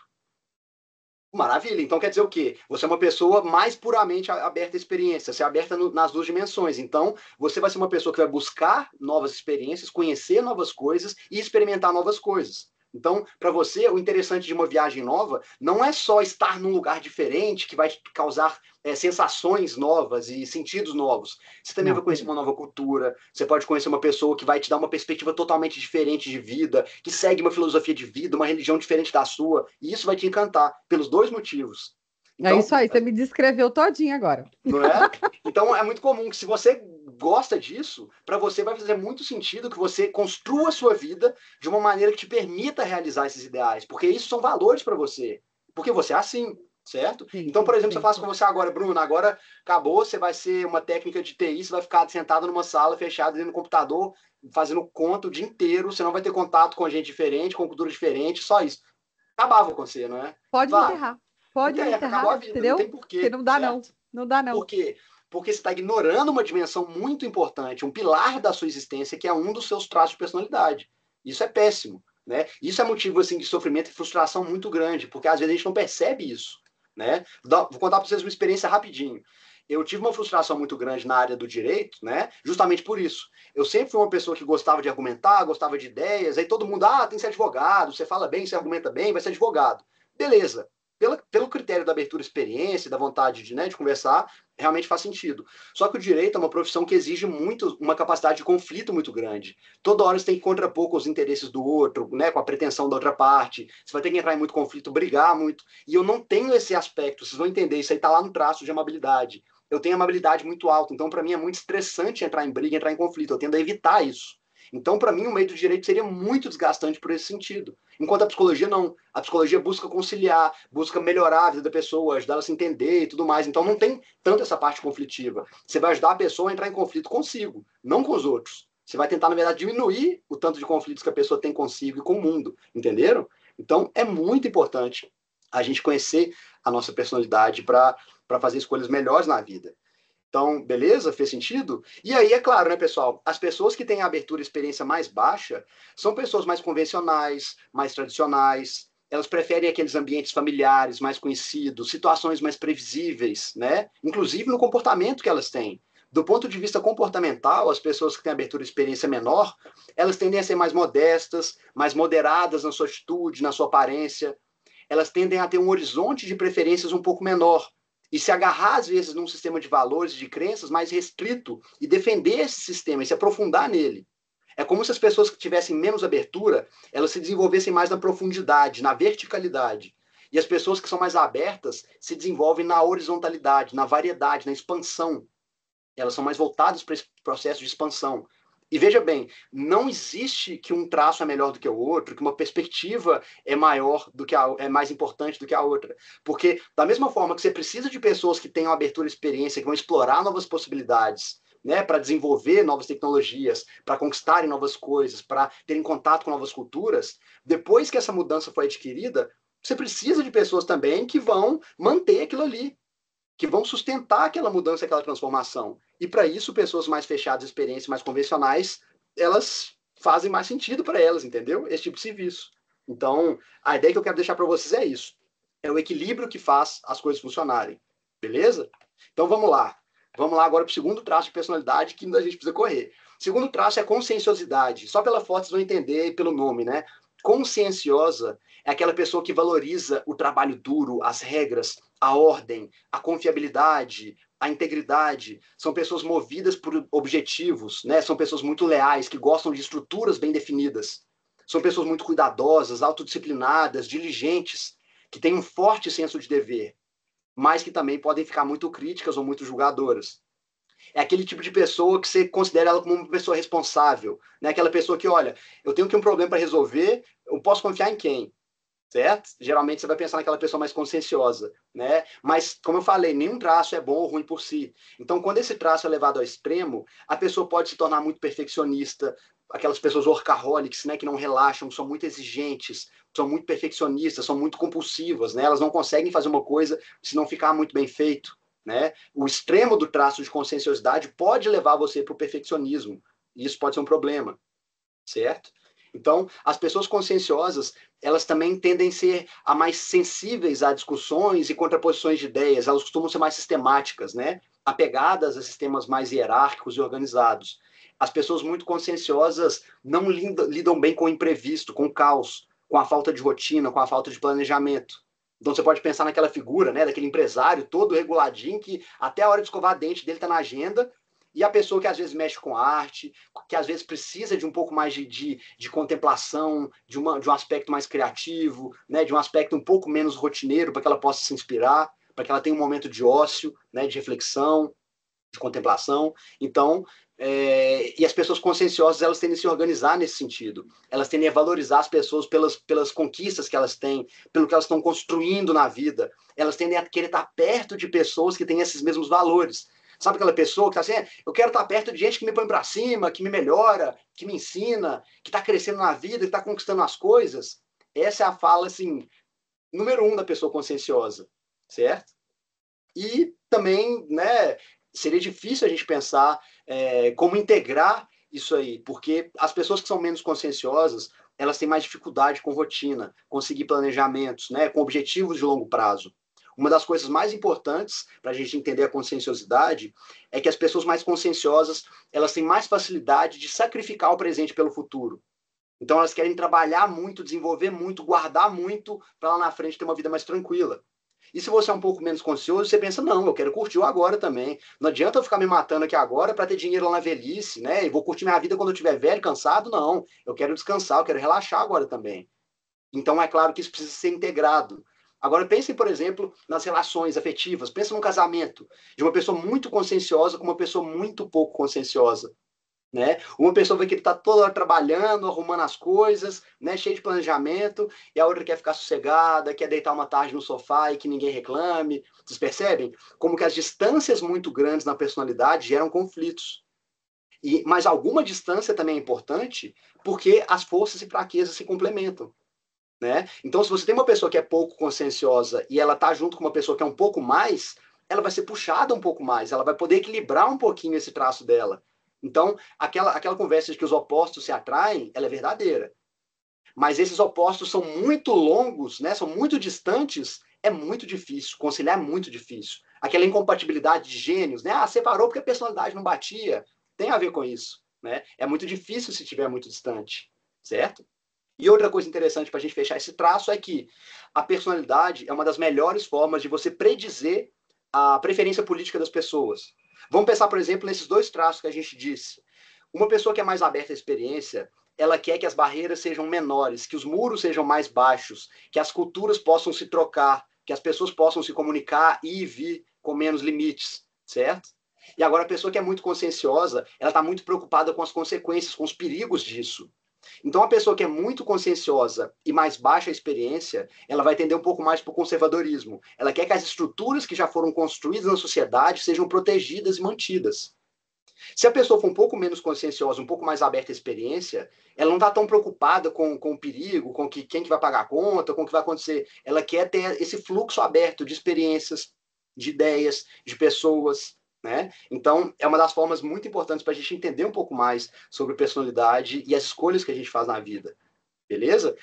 Maravilha. Então quer dizer o quê? Você é uma pessoa mais puramente aberta à experiência. Você é aberta nas duas dimensões. Então, você vai ser uma pessoa que vai buscar novas experiências, conhecer novas coisas e experimentar novas coisas. Então, para você, o interessante de uma viagem nova não é só estar num lugar diferente que vai causar sensações novas e sentidos novos. Você também vai conhecer uma nova cultura, você pode conhecer uma pessoa que vai te dar uma perspectiva totalmente diferente de vida, que segue uma filosofia de vida, uma religião diferente da sua, e isso vai te encantar, pelos dois motivos. Então, é isso aí, você me descreveu todinho agora. Não é? Então, é muito comum que se você gosta disso, para você vai fazer muito sentido que você construa a sua vida de uma maneira que te permita realizar esses ideais, porque isso são valores para você, porque você é assim, certo? Sim, então, por exemplo, se eu faço com você agora, Bruno, agora acabou, você vai ser uma técnica de TI, você vai ficar sentado numa sala fechada dentro do computador, fazendo conta o dia inteiro, você não vai ter contato com gente diferente, com cultura diferente, só isso. Acabava com você, não é? Pode enterrar. Pode enterrar, acabou a vida, entendeu? não tem porquê. Porque não dá, certo? Não dá, não. Por quê? Porque você está ignorando uma dimensão muito importante, um pilar da sua existência, que é um dos seus traços de personalidade. Isso é péssimo, né? Isso é motivo assim, de sofrimento e frustração muito grande, porque às vezes a gente não percebe isso, né? Vou contar para vocês uma experiência rapidinho. Eu tive uma frustração muito grande na área do direito, né? Justamente por isso. Eu sempre fui uma pessoa que gostava de argumentar, gostava de ideias, aí todo mundo, tem que ser advogado, você fala bem, você argumenta bem, vai ser advogado. Beleza. Pelo critério da abertura, experiência, da vontade de conversar, realmente faz sentido. Só que o direito é uma profissão que exige muito uma capacidade de conflito muito grande. Toda hora você tem que contrapor com os interesses do outro, né, com a pretensão da outra parte. Você vai ter que entrar em muito conflito, brigar muito. E eu não tenho esse aspecto. Vocês vão entender, isso aí está lá no traço de amabilidade. Eu tenho amabilidade muito alta, então para mim é muito estressante entrar em briga, entrar em conflito. Eu tendo a evitar isso. Então, para mim, o meio do direito seria muito desgastante por esse sentido. Enquanto a psicologia não. A psicologia busca conciliar, busca melhorar a vida da pessoa, ajudar ela a se entender e tudo mais. Então, não tem tanto essa parte conflitiva. Você vai ajudar a pessoa a entrar em conflito consigo, não com os outros. Você vai tentar, na verdade, diminuir o tanto de conflitos que a pessoa tem consigo e com o mundo. Entenderam? Então, é muito importante a gente conhecer a nossa personalidade para fazer escolhas melhores na vida. Então, beleza? Fez sentido? E aí, é claro, né, pessoal? As pessoas que têm a abertura e experiência mais baixa são pessoas mais convencionais, mais tradicionais. Elas preferem aqueles ambientes familiares mais conhecidos, situações mais previsíveis, né? Inclusive no comportamento que elas têm. Do ponto de vista comportamental, as pessoas que têm abertura e experiência menor, elas tendem a ser mais modestas, mais moderadas na sua atitude, na sua aparência. Elas tendem a ter um horizonte de preferências um pouco menor e se agarrar, às vezes, num sistema de valores, de crenças mais restrito e defender esse sistema e se aprofundar nele. É como se as pessoas que tivessem menos abertura, elas se desenvolvessem mais na profundidade, na verticalidade. E as pessoas que são mais abertas se desenvolvem na horizontalidade, na variedade, na expansão. Elas são mais voltadas para esse processo de expansão. E veja bem, não existe que um traço é melhor do que o outro, que uma perspectiva é maior do que é mais importante do que a outra. Porque, da mesma forma que você precisa de pessoas que tenham abertura e experiência, que vão explorar novas possibilidades, né, para desenvolver novas tecnologias, para conquistarem novas coisas, para terem contato com novas culturas, depois que essa mudança foi adquirida, você precisa de pessoas também que vão manter aquilo ali, que vão sustentar aquela mudança, aquela transformação. E para isso, pessoas mais fechadas, experiências mais convencionais, elas fazem mais sentido para elas, entendeu? Esse tipo de serviço. Então, a ideia que eu quero deixar para vocês é isso. É o equilíbrio que faz as coisas funcionarem. Beleza? Então, vamos lá. Vamos lá agora para o segundo traço de personalidade que a gente precisa correr. O segundo traço é conscienciosidade. Só pela foto vocês vão entender pelo nome, né? Conscienciosa é aquela pessoa que valoriza o trabalho duro, as regras, a ordem, a confiabilidade, a integridade. São pessoas movidas por objetivos, né? São pessoas muito leais, que gostam de estruturas bem definidas. São pessoas muito cuidadosas, autodisciplinadas, diligentes, que têm um forte senso de dever, mas que também podem ficar muito críticas ou muito julgadoras. É aquele tipo de pessoa que você considera ela como uma pessoa responsável, né? Aquela pessoa que, olha, eu tenho aqui um problema para resolver, eu posso confiar em quem? Certo? Geralmente você vai pensar naquela pessoa mais conscienciosa, né? Mas, como eu falei, nenhum traço é bom ou ruim por si. Então, quando esse traço é levado ao extremo, a pessoa pode se tornar muito perfeccionista, aquelas pessoas workaholics, né, que não relaxam, são muito exigentes, são muito perfeccionistas, são muito compulsivas, né? Elas não conseguem fazer uma coisa se não ficar muito bem feito, né? O extremo do traço de conscienciosidade pode levar você para o perfeccionismo, e isso pode ser um problema, certo? Então, as pessoas conscienciosas, elas também tendem a ser a mais sensíveis a discussões e contraposições de ideias, elas costumam ser mais sistemáticas, né? Apegadas a sistemas mais hierárquicos e organizados. As pessoas muito conscienciosas não lidam bem com o imprevisto, com o caos, com a falta de rotina, com a falta de planejamento. Então você pode pensar naquela figura, né, daquele empresário todo reguladinho que até a hora de escovar dente dele está na agenda, e a pessoa que às vezes mexe com arte, que às vezes precisa de um pouco mais de contemplação, de um aspecto mais criativo, né, de um aspecto um pouco menos rotineiro para que ela possa se inspirar, para que ela tenha um momento de ócio, né, de reflexão, de contemplação. Então, e as pessoas conscienciosas, elas tendem a se organizar nesse sentido. Elas tendem a valorizar as pessoas pelas conquistas que elas têm, pelo que elas estão construindo na vida. Elas tendem a querer estar perto de pessoas que têm esses mesmos valores. Sabe aquela pessoa que está assim, eu quero estar perto de gente que me põe para cima, que me melhora, que me ensina, que está crescendo na vida, que está conquistando as coisas? Essa é a fala, assim, número 1 da pessoa conscienciosa, certo? E também, né, seria difícil a gente pensar como integrar isso aí, porque as pessoas que são menos conscienciosas, elas têm mais dificuldade com rotina, conseguir planejamentos, né, com objetivos de longo prazo. Uma das coisas mais importantes para a gente entender a conscienciosidade é que as pessoas mais conscienciosas, elas têm mais facilidade de sacrificar o presente pelo futuro. Então elas querem trabalhar muito, desenvolver muito, guardar muito para lá na frente ter uma vida mais tranquila. E se você é um pouco menos conscioso, você pensa, não, eu quero curtir o agora também. Não adianta eu ficar me matando aqui agora para ter dinheiro lá na velhice, né? E vou curtir minha vida quando eu estiver velho, cansado. Não, eu quero descansar, eu quero relaxar agora também. Então é claro que isso precisa ser integrado. Agora pensem, por exemplo, nas relações afetivas. Pensa num casamento de uma pessoa muito conscienciosa com uma pessoa muito pouco conscienciosa. Né? Uma pessoa vai querer estar toda hora trabalhando, arrumando as coisas, né? Cheio de planejamento, e a outra quer ficar sossegada, quer deitar uma tarde no sofá e que ninguém reclame. Vocês percebem? Como que as distâncias muito grandes na personalidade geram conflitos. Mas alguma distância também é importante, porque as forças e fraquezas se complementam. Né? Então, se você tem uma pessoa que é pouco conscienciosa e ela está junto com uma pessoa que é um pouco mais, ela vai ser puxada um pouco mais, ela vai poder equilibrar um pouquinho esse traço dela. Então, aquela conversa de que os opostos se atraem, ela é verdadeira. Mas esses opostos são muito longos, né? São muito distantes, é muito difícil. Conciliar é muito difícil. Aquela incompatibilidade de gênios, né? Separou porque a personalidade não batia. Tem a ver com isso, né? É muito difícil se estiver muito distante, certo? E outra coisa interessante para a gente fechar esse traço é que a personalidade é uma das melhores formas de você predizer a preferência política das pessoas. Vamos pensar, por exemplo, nesses 2 traços que a gente disse. Uma pessoa que é mais aberta à experiência, ela quer que as barreiras sejam menores, que os muros sejam mais baixos, que as culturas possam se trocar, que as pessoas possam se comunicar e vir com menos limites, certo? E agora a pessoa que é muito conscienciosa, ela está muito preocupada com as consequências, com os perigos disso. Então, a pessoa que é muito conscienciosa e mais baixa a experiência, ela vai tender um pouco mais para o conservadorismo. Ela quer que as estruturas que já foram construídas na sociedade sejam protegidas e mantidas. Se a pessoa for um pouco menos conscienciosa, um pouco mais aberta à experiência, ela não está tão preocupada com o perigo, com quem que vai pagar a conta, com o que vai acontecer. Ela quer ter esse fluxo aberto de experiências, de ideias, de pessoas. Né? Então, é uma das formas muito importantes para a gente entender um pouco mais sobre personalidade e as escolhas que a gente faz na vida. Beleza?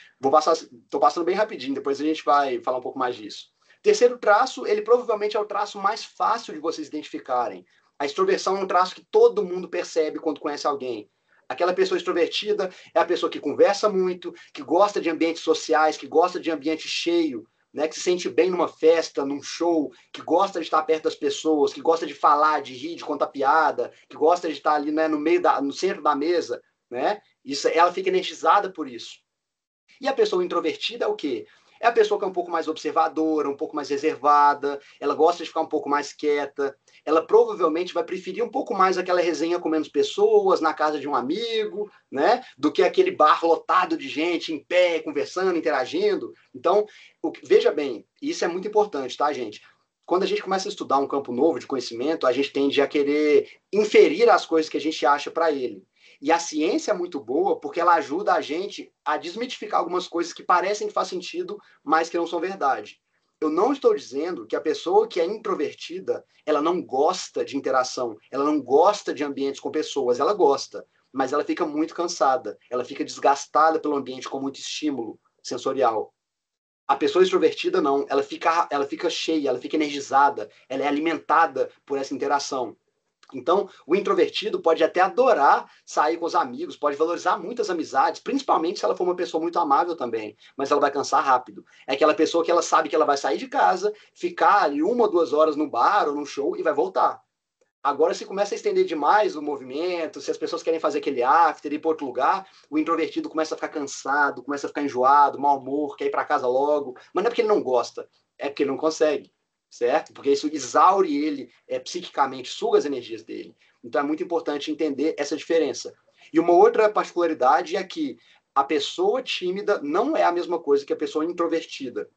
Estou passando bem rapidinho, depois a gente vai falar um pouco mais disso. Terceiro traço, ele provavelmente é o traço mais fácil de vocês identificarem. A extroversão é um traço que todo mundo percebe quando conhece alguém. Aquela pessoa extrovertida é a pessoa que conversa muito, que gosta de ambientes sociais, que gosta de ambiente cheio, né, que se sente bem numa festa, num show, que gosta de estar perto das pessoas, que gosta de falar, de rir, de contar piada, que gosta de estar ali, né, no centro da mesa, né? Isso, ela fica energizada por isso. E a pessoa introvertida é o quê? É a pessoa que é um pouco mais observadora, um pouco mais reservada, ela gosta de ficar um pouco mais quieta, ela provavelmente vai preferir um pouco mais aquela resenha com menos pessoas, na casa de um amigo, né? Do que aquele bar lotado de gente, em pé, conversando, interagindo. Então, veja bem, isso é muito importante, tá, gente? Quando a gente começa a estudar um campo novo de conhecimento, a gente tende a querer inferir as coisas que a gente acha para ele. E a ciência é muito boa porque ela ajuda a gente a desmitificar algumas coisas que parecem que faz sentido, mas que não são verdade. Eu não estou dizendo que a pessoa que é introvertida, ela não gosta de interação, ela não gosta de ambientes com pessoas, ela gosta, mas ela fica muito cansada, ela fica desgastada pelo ambiente com muito estímulo sensorial. A pessoa extrovertida não, ela fica cheia, ela fica energizada, ela é alimentada por essa interação. Então, o introvertido pode até adorar sair com os amigos, pode valorizar muitas amizades, principalmente se ela for uma pessoa muito amável também, mas ela vai cansar rápido. É aquela pessoa que ela sabe que ela vai sair de casa, ficar ali 1 ou 2 horas no bar ou no show e vai voltar. Agora, se começa a estender demais o movimento, se as pessoas querem fazer aquele after, ir para outro lugar, o introvertido começa a ficar cansado, começa a ficar enjoado, mau humor, quer ir para casa logo. Mas não é porque ele não gosta, é porque ele não consegue, certo? Porque isso exaure ele psiquicamente, suga as energias dele. Então é muito importante entender essa diferença. E uma outra particularidade é que a pessoa tímida não é a mesma coisa que a pessoa introvertida.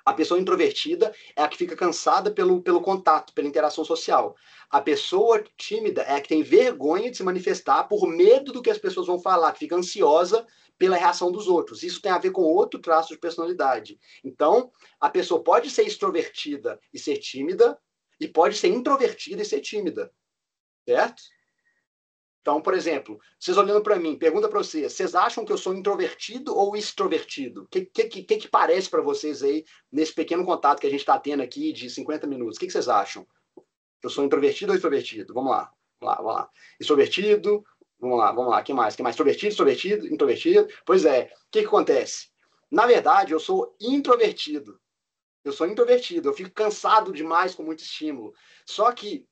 A pessoa introvertida é a que fica cansada pelo contato, pela interação social. A pessoa tímida é a que tem vergonha de se manifestar por medo do que as pessoas vão falar, que fica ansiosa pela reação dos outros. Isso tem a ver com outro traço de personalidade. Então, a pessoa pode ser extrovertida e ser tímida, e pode ser introvertida e ser tímida. Certo? Então, por exemplo, vocês olhando para mim, pergunta para vocês, vocês acham que eu sou introvertido ou extrovertido? O que parece para vocês aí, nesse pequeno contato que a gente está tendo aqui de 50 minutos? O que vocês acham? Eu sou introvertido ou extrovertido? Vamos lá. Extrovertido, vamos lá. Que mais? Extrovertido, introvertido. Pois é, o que acontece? Na verdade, eu sou introvertido. Eu fico cansado demais com muito estímulo. Só que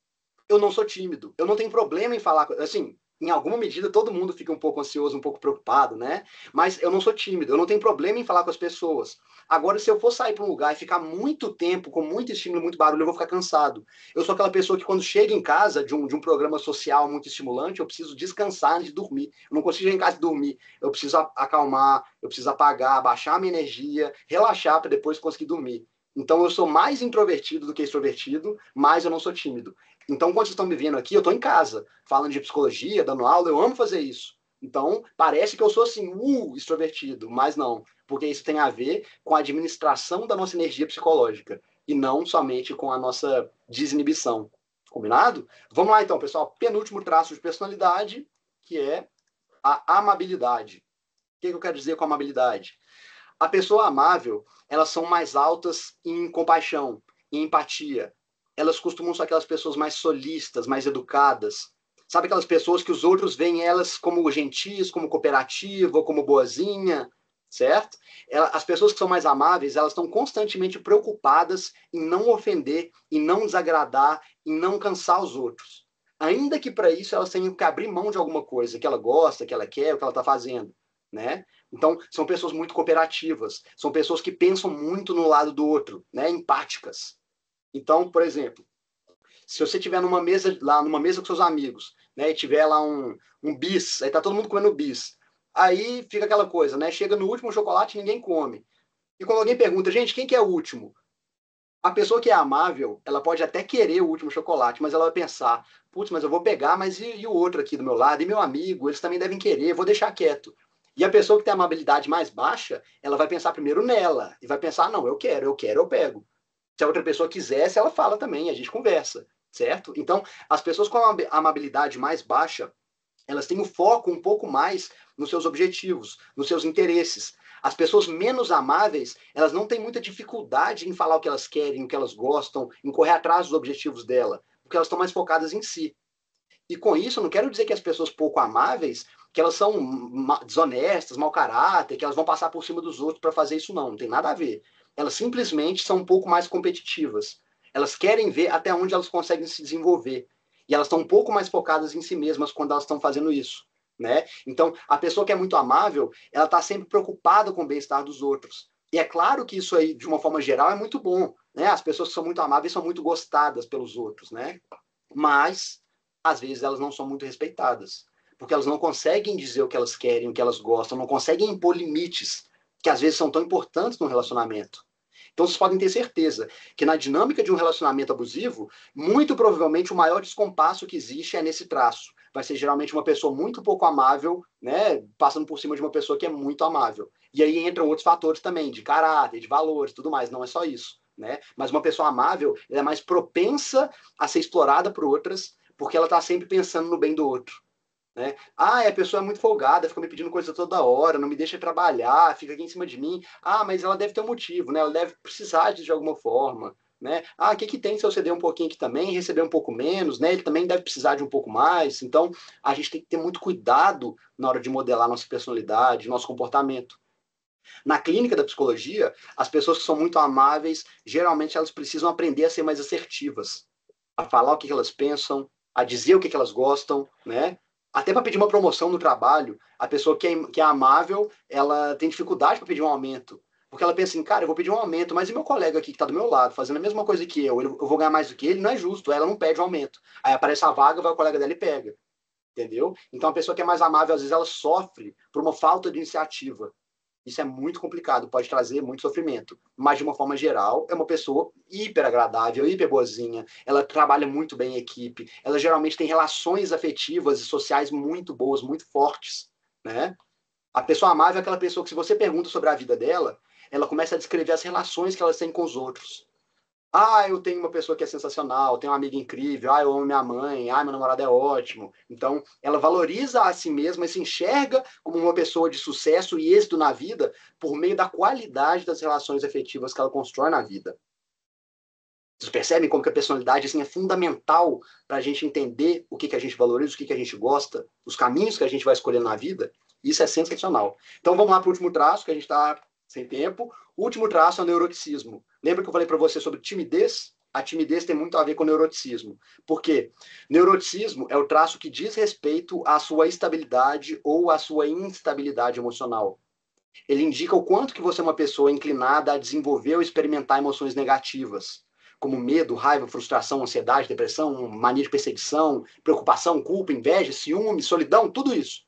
eu não sou tímido. Eu não tenho problema em falar. Assim, em alguma medida, todo mundo fica um pouco ansioso, um pouco preocupado, né? Mas eu não sou tímido. Eu não tenho problema em falar com as pessoas. Agora, se eu for sair para um lugar e ficar muito tempo, com muito estímulo, muito barulho, eu vou ficar cansado. Eu sou aquela pessoa que, quando chega em casa de um programa social muito estimulante, eu preciso descansar antes de dormir. Eu não consigo ir em casa e dormir. Eu preciso acalmar, eu preciso apagar, baixar a minha energia, relaxar para depois conseguir dormir. Então, eu sou mais introvertido do que extrovertido, mas eu não sou tímido. Então, quando vocês estão me vendo aqui, eu estou em casa, falando de psicologia, dando aula, eu amo fazer isso. Então, parece que eu sou assim, extrovertido, mas não, porque isso tem a ver com a administração da nossa energia psicológica, e não somente com a nossa desinibição. Combinado? Vamos lá então, pessoal. Penúltimo traço de personalidade, que é a amabilidade. O que eu quero dizer com amabilidade? A pessoa amável, elas são mais altas em compaixão, em empatia. Elas costumam ser aquelas pessoas mais solistas, mais educadas. Sabe aquelas pessoas que os outros veem elas como gentis, como cooperativa, como boazinha, certo? As pessoas que são mais amáveis, elas estão constantemente preocupadas em não ofender, em não desagradar, em não cansar os outros. Ainda que para isso elas tenham que abrir mão de alguma coisa que ela gosta, que ela quer, o que ela está fazendo, né? Então, são pessoas muito cooperativas, são pessoas que pensam muito no lado do outro, né? Empáticas. Então, por exemplo, se você estiver numa mesa com seus amigos, né, e tiver lá um bis, aí tá todo mundo comendo bis, aí fica aquela coisa, né? Chega no último chocolate e ninguém come. E quando alguém pergunta, gente, quem que é o último? A pessoa que é amável, ela pode até querer o último chocolate, mas ela vai pensar, putz, mas eu vou pegar, mas e o outro aqui do meu lado? E meu amigo, eles também devem querer, vou deixar quieto. E a pessoa que tem a amabilidade mais baixa, ela vai pensar primeiro nela, e vai pensar, não, eu quero, eu pego. Se a outra pessoa quisesse, ela fala também, a gente conversa, certo? Então, as pessoas com a amabilidade mais baixa, elas têm o foco um pouco mais nos seus objetivos, nos seus interesses. As pessoas menos amáveis, elas não têm muita dificuldade em falar o que elas querem, o que elas gostam, em correr atrás dos objetivos dela, porque elas estão mais focadas em si. E com isso, eu não quero dizer que as pessoas pouco amáveis, que elas são desonestas, mau caráter, que elas vão passar por cima dos outros para fazer isso, não. Não tem nada a ver. Elas simplesmente são um pouco mais competitivas. Elas querem ver até onde elas conseguem se desenvolver. E elas estão um pouco mais focadas em si mesmas quando elas estão fazendo isso, né? Então, a pessoa que é muito amável, ela está sempre preocupada com o bem-estar dos outros. E é claro que isso aí, de uma forma geral, é muito bom, né? As pessoas que são muito amáveis são muito gostadas pelos outros, né? Mas, às vezes, elas não são muito respeitadas. Porque elas não conseguem dizer o que elas querem, o que elas gostam, não conseguem impor limites, que às vezes são tão importantes no relacionamento. Então, vocês podem ter certeza que na dinâmica de um relacionamento abusivo, muito provavelmente o maior descompasso que existe é nesse traço. Vai ser geralmente uma pessoa muito pouco amável, né, passando por cima de uma pessoa que é muito amável. E aí entram outros fatores também, de caráter, de valores, tudo mais, não é só isso, né? Mas uma pessoa amável, ela é mais propensa a ser explorada por outras, porque ela está sempre pensando no bem do outro. Né? Ah, a pessoa é muito folgada, fica me pedindo coisa toda hora, não me deixa trabalhar, fica aqui em cima de mim. Ah, mas ela deve ter um motivo, né? Ela deve precisar disso de alguma forma. né? O que tem se eu ceder um pouquinho aqui também, receber um pouco menos, né? Ele também deve precisar de um pouco mais. Então, a gente tem que ter muito cuidado na hora de modelar nossa personalidade, nosso comportamento. Na clínica da psicologia, as pessoas que são muito amáveis, geralmente elas precisam aprender a ser mais assertivas, a falar o que elas pensam, a dizer o que elas gostam, né? Até para pedir uma promoção no trabalho, a pessoa que é amável, ela tem dificuldade para pedir um aumento. Porque ela pensa assim, cara, eu vou pedir um aumento, mas e meu colega aqui que está do meu lado, fazendo a mesma coisa que eu vou ganhar mais do que ele, não é justo, ela não pede um aumento. Aí aparece a vaga, vai o colega dela e pega. Entendeu? Então a pessoa que é mais amável, às vezes ela sofre por uma falta de iniciativa. Isso é muito complicado, pode trazer muito sofrimento. Mas, de uma forma geral, é uma pessoa hiper agradável, hiper boazinha. Ela trabalha muito bem em equipe. Ela geralmente tem relações afetivas e sociais muito boas, muito fortes, né? A pessoa amável é aquela pessoa que, se você pergunta sobre a vida dela, ela começa a descrever as relações que ela tem com os outros. Eu tenho uma pessoa que é sensacional, tenho uma amiga incrível, eu amo minha mãe, meu namorado é ótimo. Então, ela valoriza a si mesma e se enxerga como uma pessoa de sucesso e êxito na vida por meio da qualidade das relações afetivas que ela constrói na vida. Vocês percebem como que a personalidade assim, é fundamental para a gente entender o que a gente valoriza, o que a gente gosta, os caminhos que a gente vai escolher na vida? Isso é sensacional. Então, vamos lá para o último traço, que a gente está sem tempo. O último traço é o neuroticismo. Lembra que eu falei para você sobre timidez? A timidez tem muito a ver com neuroticismo. Por quê? Neuroticismo é o traço que diz respeito à sua estabilidade ou à sua instabilidade emocional. Ele indica o quanto que você é uma pessoa inclinada a desenvolver ou experimentar emoções negativas, como medo, raiva, frustração, ansiedade, depressão, mania de perseguição, preocupação, culpa, inveja, ciúme, solidão, tudo isso.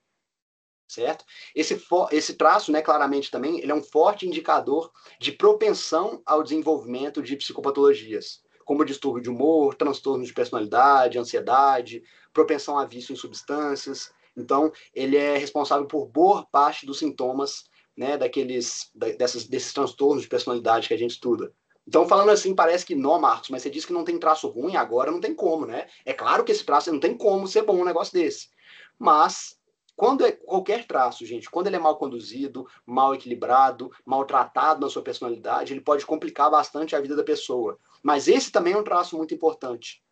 Certo? Esse traço, né, claramente também, ele é um forte indicador de propensão ao desenvolvimento de psicopatologias, como distúrbio de humor, transtorno de personalidade, ansiedade, propensão a vício em substâncias. Então, ele é responsável por boa parte dos sintomas, né, desses transtornos de personalidade que a gente estuda. Então, falando assim, parece que não, Marcos, mas você disse que não tem traço ruim, agora não tem como, né? É claro que esse traço não tem como ser bom um negócio desse. Mas quando é qualquer traço, gente, quando ele é mal conduzido, mal equilibrado, maltratado na sua personalidade, ele pode complicar bastante a vida da pessoa. Mas esse também é um traço muito importante.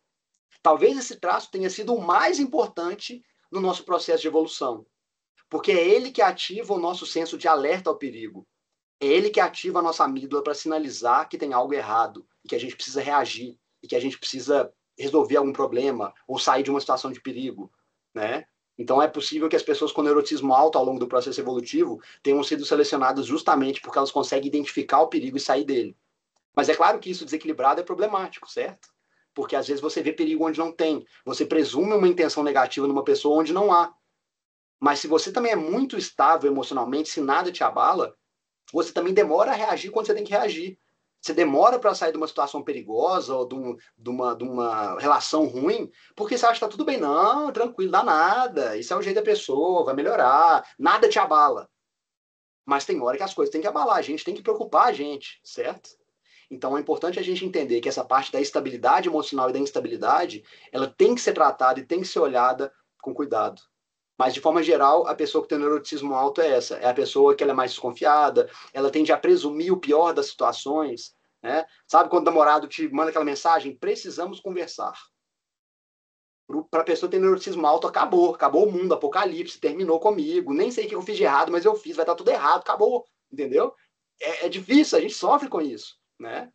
Talvez esse traço tenha sido o mais importante no nosso processo de evolução, porque é ele que ativa o nosso senso de alerta ao perigo. É ele que ativa a nossa amígdala para sinalizar que tem algo errado, e que a gente precisa reagir, e que a gente precisa resolver algum problema, ou sair de uma situação de perigo, né? Então é possível que as pessoas com neuroticismo alto ao longo do processo evolutivo tenham sido selecionadas justamente porque elas conseguem identificar o perigo e sair dele. Mas é claro que isso desequilibrado é problemático, certo? Porque às vezes você vê perigo onde não tem. Você presume uma intenção negativa numa pessoa onde não há. Mas se você também é muito estável emocionalmente, se nada te abala, você também demora a reagir quando você tem que reagir. Você demora para sair de uma situação perigosa ou de uma relação ruim, porque você acha que está tudo bem. Não, tranquilo, dá nada. Isso é o jeito da pessoa, vai melhorar. Nada te abala. Mas tem hora que as coisas têm que abalar. A gente tem que preocupar a gente, certo? Então é importante a gente entender que essa parte da estabilidade emocional e da instabilidade, ela tem que ser tratada e tem que ser olhada com cuidado. Mas, de forma geral, a pessoa que tem neuroticismo alto é essa. É a pessoa que ela é mais desconfiada, ela tende a presumir o pior das situações, né? Sabe quando o namorado te manda aquela mensagem? Precisamos conversar. Para a pessoa que tem neuroticismo alto, acabou o mundo, apocalipse, terminou comigo, nem sei o que eu fiz de errado, mas eu fiz, vai estar tudo errado, acabou, entendeu? É difícil, a gente sofre com isso, né?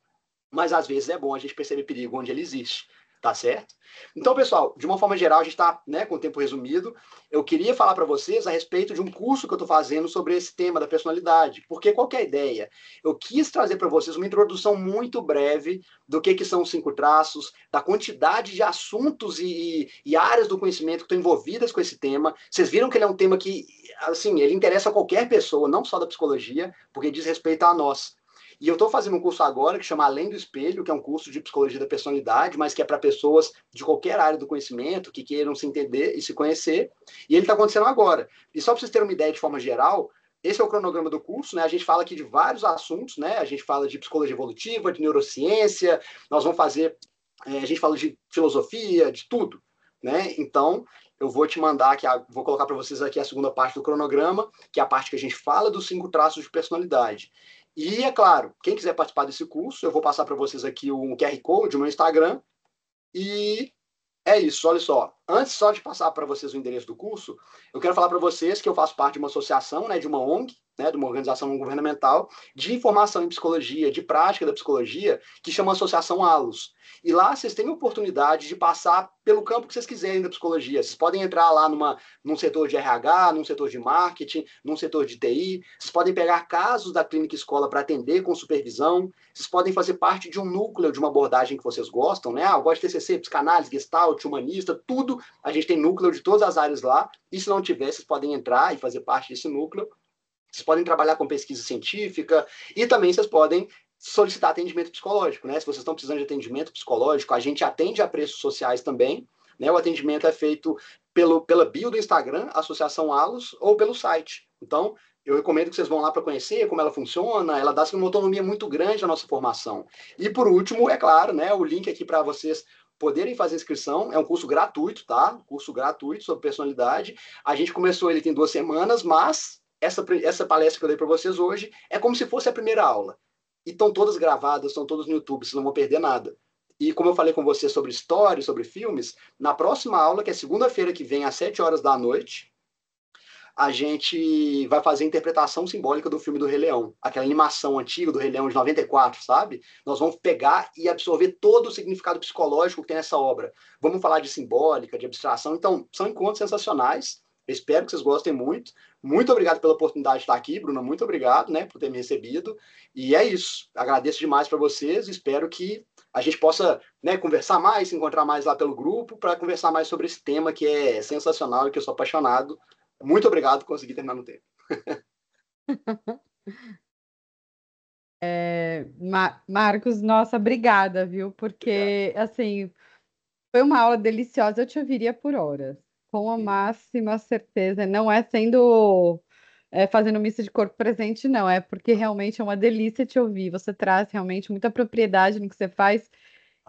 Mas, às vezes, é bom a gente perceber perigo onde ele existe. Tá certo? Então, pessoal, de uma forma geral, a gente está, né, com o tempo resumido. Eu queria falar para vocês a respeito de um curso que eu estou fazendo sobre esse tema da personalidade. Porque qual que é a ideia? Eu quis trazer para vocês uma introdução muito breve do que são os 5 traços, da quantidade de assuntos e áreas do conhecimento que estão envolvidas com esse tema. Vocês viram que ele é um tema que, assim, ele interessa a qualquer pessoa, não só da psicologia, porque diz respeito a nós. E eu estou fazendo um curso agora que chama Além do Espelho, que é um curso de psicologia da personalidade, mas que é para pessoas de qualquer área do conhecimento, que queiram se entender e se conhecer. E ele está acontecendo agora. E só para vocês terem uma ideia de forma geral, esse é o cronograma do curso, né? A gente fala aqui de vários assuntos, né? A gente fala de psicologia evolutiva, de neurociência, nós vamos fazer, a gente fala de filosofia, de tudo, né? Então, eu vou te mandar aqui, vou colocar para vocês aqui a segunda parte do cronograma, que é a parte que a gente fala dos 5 traços de personalidade. E, é claro, quem quiser participar desse curso, eu vou passar para vocês aqui um QR Code, o meu Instagram, e é isso, olha só. Antes só de passar para vocês o endereço do curso, eu quero falar para vocês que eu faço parte de uma associação, né, de uma ONG, né, de uma organização não governamental, de informação em psicologia, de prática da psicologia, que chama Associação ALOS. E lá vocês têm a oportunidade de passar pelo campo que vocês quiserem da psicologia. Vocês podem entrar lá num setor de RH, num setor de marketing, num setor de TI. Vocês podem pegar casos da clínica escola para atender com supervisão. Vocês podem fazer parte de um núcleo de uma abordagem que vocês gostam, né? Eu gosto de TCC, psicanálise, gestalt, humanista, tudo. A gente tem núcleo de todas as áreas lá. E se não tiver, vocês podem entrar e fazer parte desse núcleo. Vocês podem trabalhar com pesquisa científica e também vocês podem solicitar atendimento psicológico, né? Se vocês estão precisando de atendimento psicológico, a gente atende a preços sociais também, né? O atendimento é feito pela bio do Instagram, Associação ALOS, ou pelo site. Então, eu recomendo que vocês vão lá para conhecer como ela funciona, ela dá uma autonomia muito grande à nossa formação. E, por último, é claro, né, o link aqui para vocês poderem fazer inscrição, é um curso gratuito, tá? Curso gratuito sobre personalidade. A gente começou ele tem 2 semanas, mas essa palestra que eu dei para vocês hoje é como se fosse a primeira aula. E estão todas gravadas, estão todas no YouTube, vocês não vão perder nada. E como eu falei com você sobre história, sobre filmes, na próxima aula, que é segunda-feira que vem, às 7 horas da noite, a gente vai fazer a interpretação simbólica do filme do Rei Leão. Aquela animação antiga do Rei Leão de 94, sabe? Nós vamos pegar e absorver todo o significado psicológico que tem nessa obra. Vamos falar de simbólica, de abstração. Então, são encontros sensacionais. Eu espero que vocês gostem muito. Muito obrigado pela oportunidade de estar aqui, Bruna. Muito obrigado, né, por ter me recebido. E é isso. Agradeço demais para vocês. Espero que a gente possa, né, conversar mais, se encontrar mais lá pelo grupo, para conversar mais sobre esse tema que é sensacional e que eu sou apaixonado. Muito obrigado por conseguir terminar no tempo. Marcos, nossa, obrigada, viu? Porque, assim, foi uma aula deliciosa, eu te ouviria por horas, com a máxima certeza. Não é sendo, fazendo missa de corpo presente, não, é porque realmente é uma delícia te ouvir. Você traz realmente muita propriedade no que você faz.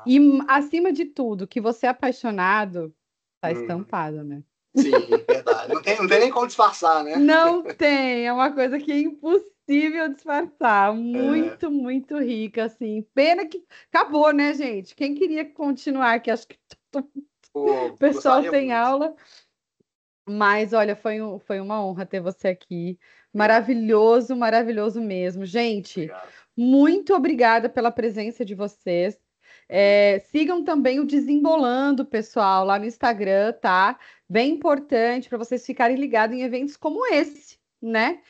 E, acima de tudo, que você é apaixonado, tá estampado, né? Sim, verdade. Não tem nem como disfarçar, né? Não tem, é uma coisa que é impossível disfarçar. Muito, muito rica, assim. Pena que acabou, né, gente? Quem queria continuar, que acho que o pessoal tem aula. Mas, olha, foi uma honra ter você aqui. Maravilhoso, maravilhoso mesmo. Gente, muito obrigada pela presença de vocês. Sigam também o Desembolando, pessoal, lá no Instagram, tá? Bem importante para vocês ficarem ligados em eventos como esse, né?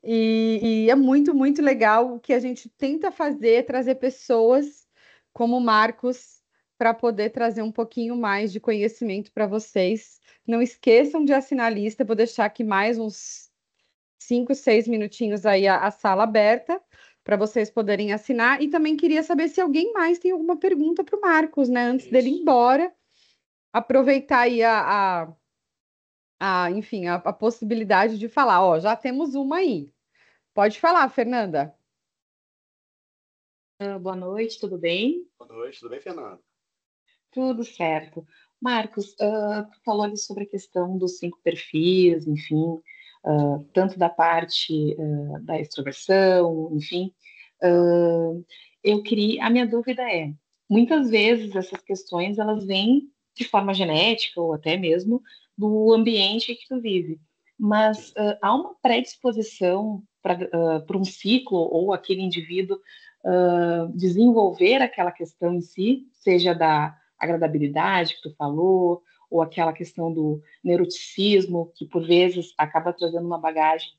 E é muito, muito legal o que a gente tenta fazer, trazer pessoas como o Marcos para poder trazer um pouquinho mais de conhecimento para vocês. Não esqueçam de assinar a lista, vou deixar aqui mais uns 5, 6 minutinhos aí a sala aberta para vocês poderem assinar. E também queria saber se alguém mais tem alguma pergunta para o Marcos, né? Antes dele ir embora, aproveitar aí enfim, a possibilidade de falar. Ó, já temos uma aí. Pode falar, Fernanda. Boa noite, tudo bem? Boa noite, tudo bem, Fernanda? Tudo certo. Marcos, tu falou ali sobre a questão dos 5 perfis, enfim, tanto da parte da extroversão, enfim. A minha dúvida é, muitas vezes essas questões elas vêm de forma genética ou até mesmo do ambiente que tu vive, mas há uma predisposição para um ciclo ou aquele indivíduo desenvolver aquela questão em si, seja da agradabilidade que tu falou, ou aquela questão do neuroticismo, que por vezes acaba trazendo uma bagagem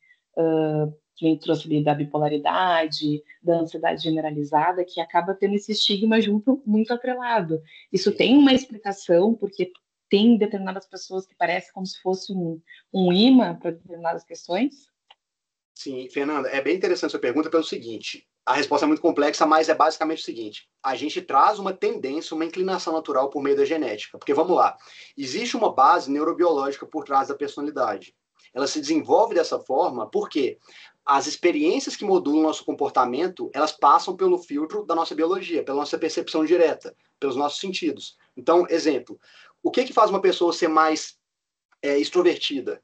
que nem trouxe ali da bipolaridade, da ansiedade generalizada, que acaba tendo esse estigma junto muito atrelado. Isso tem uma explicação, porque tem determinadas pessoas que parece como se fosse um imã para determinadas questões? Sim, Fernanda, é bem interessante a sua pergunta pelo seguinte, a resposta é muito complexa, mas é basicamente o seguinte, a gente traz uma tendência, uma inclinação natural por meio da genética, porque vamos lá, existe uma base neurobiológica por trás da personalidade, ela se desenvolve dessa forma porque as experiências que modulam o nosso comportamento, elas passam pelo filtro da nossa biologia, pela nossa percepção direta, pelos nossos sentidos. Então, exemplo, o que faz uma pessoa ser mais extrovertida?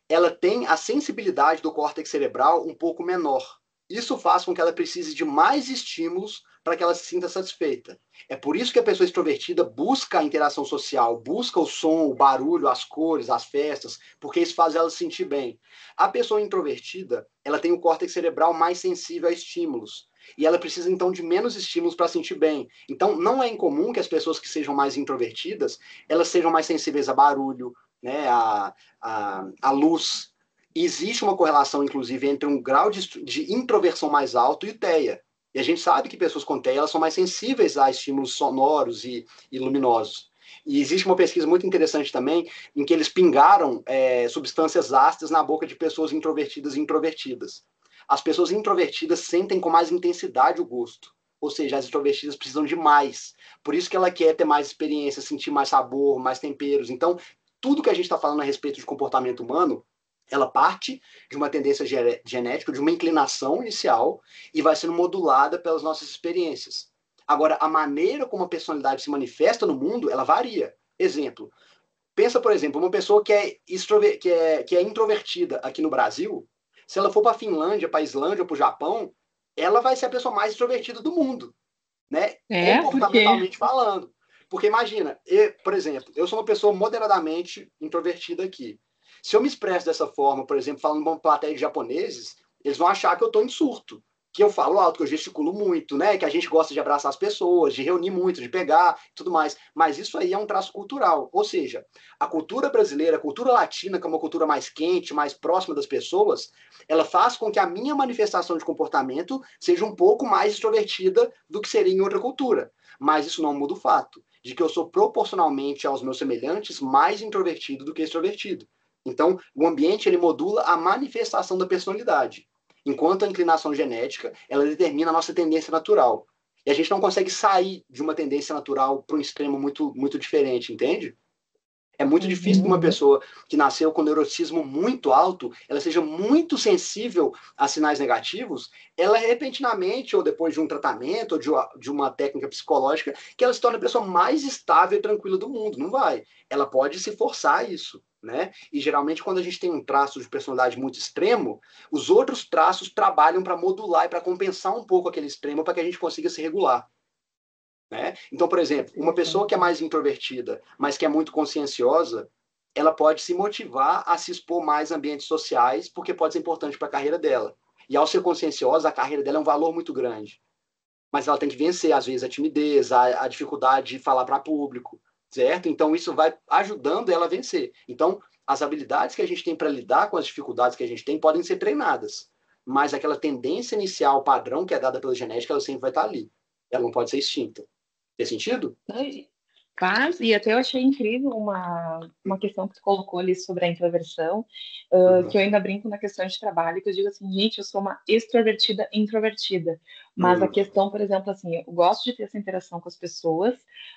Ela tem a sensibilidade do córtex cerebral um pouco menor. Isso faz com que ela precise de mais estímulos para que ela se sinta satisfeita. É por isso que a pessoa extrovertida busca a interação social, busca o som, o barulho, as cores, as festas, porque isso faz ela se sentir bem. A pessoa introvertida, ela tem o córtex cerebral mais sensível a estímulos. E ela precisa, então, de menos estímulos para sentir bem. Então, não é incomum que as pessoas que sejam mais introvertidas, elas sejam mais sensíveis a barulho, né, a luz. E existe uma correlação, inclusive, entre um grau de introversão mais alto e o TEA. E a gente sabe que pessoas com TEA elas são mais sensíveis a estímulos sonoros e luminosos. E existe uma pesquisa muito interessante também, em que eles pingaram substâncias ácidas na boca de pessoas introvertidas e introvertidas. As pessoas introvertidas sentem com mais intensidade o gosto. Ou seja, as introvertidas precisam de mais. Por isso que ela quer ter mais experiência, sentir mais sabor, mais temperos. Então, tudo que a gente está falando a respeito de comportamento humano, ela parte de uma tendência genética, de uma inclinação inicial, e vai sendo modulada pelas nossas experiências. Agora, a maneira como a personalidade se manifesta no mundo, ela varia. Exemplo, pensa, por exemplo, uma pessoa que é introvertida aqui no Brasil, se ela for para a Finlândia, para a Islândia ou para o Japão, ela vai ser a pessoa mais extrovertida do mundo, né? Comportamentalmente falando. Porque imagina, por exemplo, eu sou uma pessoa moderadamente introvertida aqui. Se eu me expresso dessa forma, por exemplo, falando uma plateia de japoneses, eles vão achar que eu estou em surto, que eu falo alto, que eu gesticulo muito, né? Que a gente gosta de abraçar as pessoas, de reunir muito, de pegar, tudo mais. Mas isso aí é um traço cultural. Ou seja, a cultura brasileira, a cultura latina, que é uma cultura mais quente, mais próxima das pessoas, ela faz com que a minha manifestação de comportamento seja um pouco mais extrovertida do que seria em outra cultura. Mas isso não muda o fato de que eu sou proporcionalmente aos meus semelhantes mais introvertido do que extrovertido. Então, o ambiente ele modula a manifestação da personalidade, enquanto a inclinação genética ela determina a nossa tendência natural. E a gente não consegue sair de uma tendência natural para um extremo muito, muito diferente, entende? É muito difícil que uma pessoa que nasceu com neuroticismo muito alto, ela seja muito sensível a sinais negativos, ela repentinamente, ou depois de um tratamento, ou de uma técnica psicológica, que ela se torne a pessoa mais estável e tranquila do mundo. Não vai. Ela pode se forçar a isso, né? E geralmente quando a gente tem um traço de personalidade muito extremo, os outros traços trabalham para modular e para compensar um pouco aquele extremo para que a gente consiga se regular. Né? Então, por exemplo, uma pessoa que é mais introvertida, mas que é muito conscienciosa, ela pode se motivar a se expor mais em ambientes sociais, porque pode ser importante para a carreira dela. E ao ser conscienciosa, a carreira dela é um valor muito grande. Mas ela tem que vencer, às vezes, a timidez, a dificuldade de falar para público, certo? Então, isso vai ajudando ela a vencer. Então, as habilidades que a gente tem para lidar com as dificuldades que a gente tem podem ser treinadas. Mas aquela tendência inicial, padrão, que é dada pela genética, ela sempre vai estar ali. Ela não pode ser extinta. Tem sentido? Faz, e até eu achei incrível uma questão que tu colocou ali sobre a introversão, que eu ainda brinco na questão de trabalho, que eu digo assim, gente, eu sou uma extrovertida introvertida, mas a questão, por exemplo, assim, eu gosto de ter essa interação com as pessoas,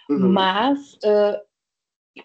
mas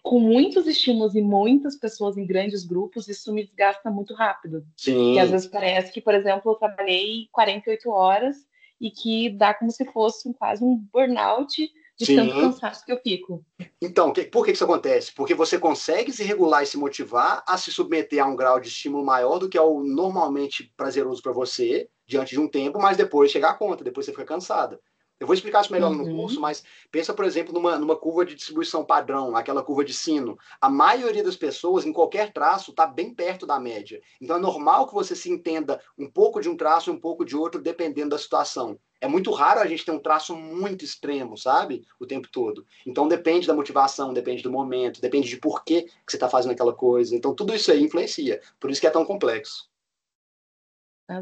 com muitos estímulos e muitas pessoas em grandes grupos, isso me desgasta muito rápido. Sim. Que às vezes parece que, por exemplo, eu trabalhei 48 horas e que dá como se fosse quase um burnout de tanto cansaço que eu fico. Então, por que isso acontece? Porque você consegue se regular e se motivar a se submeter a um grau de estímulo maior do que é o normalmente prazeroso para você, diante de um tempo, mas depois chegar à conta, depois você fica cansada. Eu vou explicar isso melhor no curso, mas pensa, por exemplo, numa curva de distribuição padrão, aquela curva de sino. A maioria das pessoas, em qualquer traço, está bem perto da média. Então é normal que você se entenda um pouco de um traço e um pouco de outro, dependendo da situação. É muito raro a gente ter um traço muito extremo, sabe? O tempo todo. Então depende da motivação, depende do momento, depende de por que você está fazendo aquela coisa. Então tudo isso aí influencia. Por isso que é tão complexo.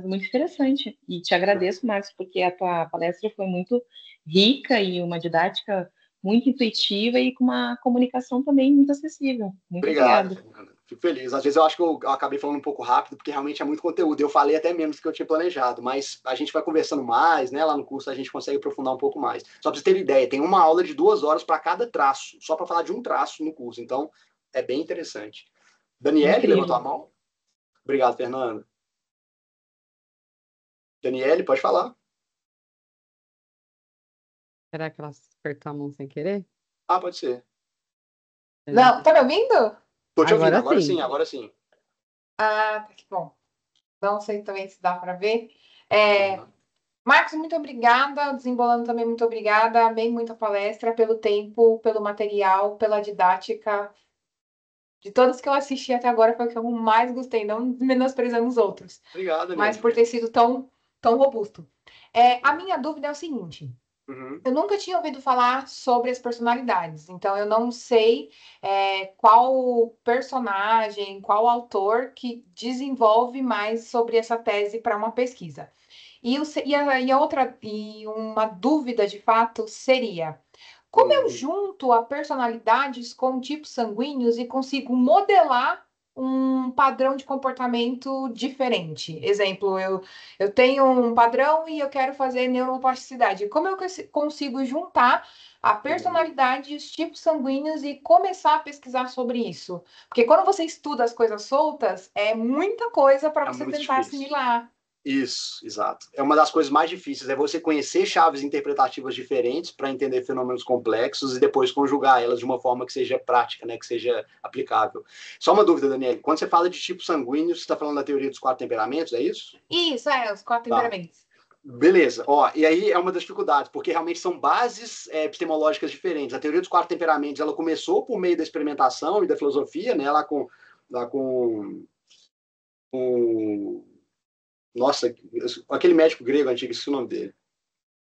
Muito interessante. E te agradeço, Marcos, porque a tua palestra foi muito rica e uma didática muito intuitiva e com uma comunicação também muito acessível. Muito Obrigado, obrigada. Fernanda. Fico feliz. Às vezes eu acho que eu acabei falando um pouco rápido, porque realmente é muito conteúdo. Eu falei até menos do que eu tinha planejado, mas a gente vai conversando mais, né? Lá no curso a gente consegue aprofundar um pouco mais. Só para você ter ideia, tem uma aula de 2 horas para cada traço, só para falar de um traço no curso. Então, é bem interessante. Daniele, levantou a mão? Obrigado, Fernanda. Daniele, pode falar. Será que ela apertou a mão sem querer? Ah, pode ser. Não, tá me ouvindo? Tô te ouvindo, Agora sim. agora sim. Ah, tá que bom. Não sei também se dá para ver. Marcos, muito obrigada. Desembolando também, muito obrigada. Amei muito a palestra, pelo tempo, pelo material, pela didática. De todos que eu assisti até agora, foi o que eu mais gostei, não menosprezando os outros. Obrigado, mas por ter sido tão robusto. A minha dúvida é o seguinte. Eu nunca tinha ouvido falar sobre as personalidades, então eu não sei qual personagem, qual autor que desenvolve mais sobre essa tese para uma pesquisa. E uma dúvida de fato seria: como eu junto a personalidades com tipos sanguíneos e consigo modelar um padrão de comportamento diferente? Exemplo, eu tenho um padrão e eu quero fazer neuroplasticidade. Como eu consigo juntar a personalidade e os tipos sanguíneos e começar a pesquisar sobre isso? Porque quando você estuda as coisas soltas, é muita coisa para você tentar assimilar. Isso, exato. É uma das coisas mais difíceis, é você conhecer chaves interpretativas diferentes para entender fenômenos complexos e depois conjugar elas de uma forma que seja prática, né, que seja aplicável. Só uma dúvida, Daniela, quando você fala de tipo sanguíneo, você está falando da teoria dos 4 temperamentos, é isso? Isso, os 4 temperamentos. Beleza, e aí é uma das dificuldades, porque realmente são bases epistemológicas diferentes. A teoria dos 4 temperamentos, ela começou por meio da experimentação e da filosofia, né, lá com nossa, aquele médico grego antigo, esqueci o nome dele.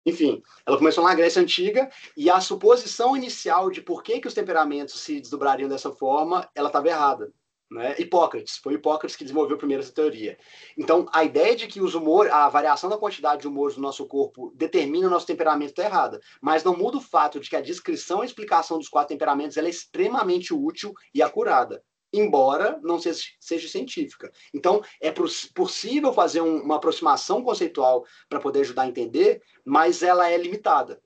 Enfim, ela começou na Grécia Antiga e a suposição inicial de por que os temperamentos se desdobrariam dessa forma, ela estava errada. Né? Foi Hipócrates que desenvolveu primeiro essa teoria. Então, a ideia de que a variação da quantidade de humores do nosso corpo determina o nosso temperamento está errada. Mas não muda o fato de que a descrição e explicação dos 4 temperamentos ela é extremamente útil e acurada, embora não seja científica. Então, é possível fazer uma aproximação conceitual para poder ajudar a entender, mas ela é limitada.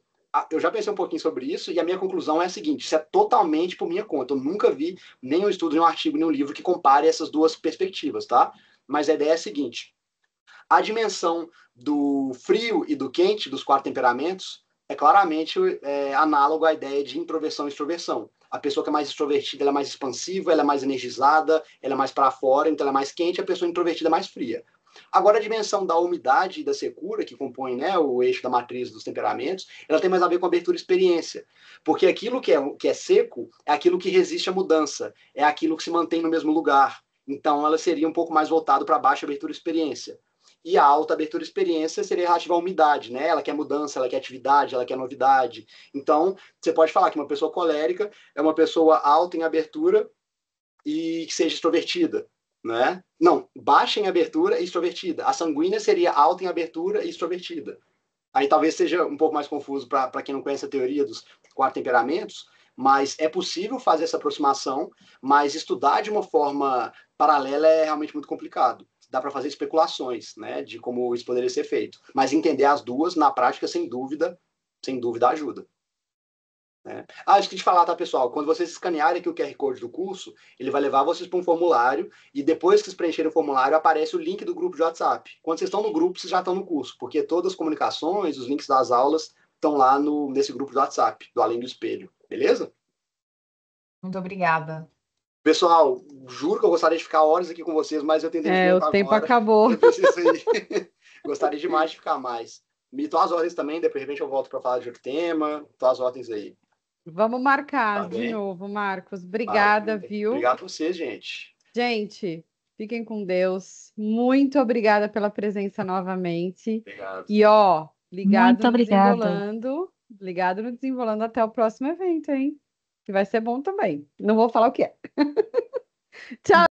Eu já pensei um pouquinho sobre isso e a minha conclusão é a seguinte: isso é totalmente por minha conta. Eu nunca vi nenhum estudo, nenhum artigo, nenhum livro que compare essas duas perspectivas, tá? Mas a ideia é a seguinte: a dimensão do frio e do quente, dos 4 temperamentos, é claramente análogo à ideia de introversão e extroversão. A pessoa que é mais extrovertida, ela é mais expansiva, ela é mais energizada, ela é mais para fora, então ela é mais quente, a pessoa introvertida é mais fria. Agora, a dimensão da umidade e da secura, que compõe, né, o eixo da matriz dos temperamentos, ela tem mais a ver com abertura e experiência. Porque aquilo que é seco é aquilo que resiste à mudança, é aquilo que se mantém no mesmo lugar. Então, ela seria um pouco mais voltada para baixa abertura e experiência. E a alta abertura e experiência seria relativa à umidade, né? Ela quer mudança, ela quer atividade, ela quer novidade. Então, você pode falar que uma pessoa colérica é uma pessoa alta em abertura e que seja extrovertida, né? Não, baixa em abertura e extrovertida. A sanguínea seria alta em abertura e extrovertida. Aí talvez seja um pouco mais confuso para quem não conhece a teoria dos 4 temperamentos, mas é possível fazer essa aproximação, mas estudar de uma forma paralela é realmente muito complicado. Dá para fazer especulações, né, de como isso poderia ser feito. Mas entender as duas, na prática, sem dúvida ajuda. Esqueci de falar, tá, pessoal? Quando vocês escanearem aqui o QR Code do curso, ele vai levar vocês para um formulário e depois que vocês preencherem o formulário, aparece o link do grupo de WhatsApp. Quando vocês estão no grupo, vocês já estão no curso, porque todas as comunicações, os links das aulas estão lá nesse grupo de WhatsApp, do Além do Espelho. Beleza? Muito obrigada. Pessoal, juro que eu gostaria de ficar horas aqui com vocês, mas eu tentei o tempo acabou. Eu preciso ir. Gostaria demais de ficar mais. Me tô às ordens também, depois de repente eu volto para falar de outro tema. Tô às ordens aí. Vamos marcar de novo, Marcos. Obrigada, viu? Obrigado a vocês, gente. Gente, fiquem com Deus. Muito obrigada pela presença novamente. Obrigado. E ligado no Desenrolando. Ligado no Desenrolando até o próximo evento, hein? Que vai ser bom também. Não vou falar o que é. Tchau.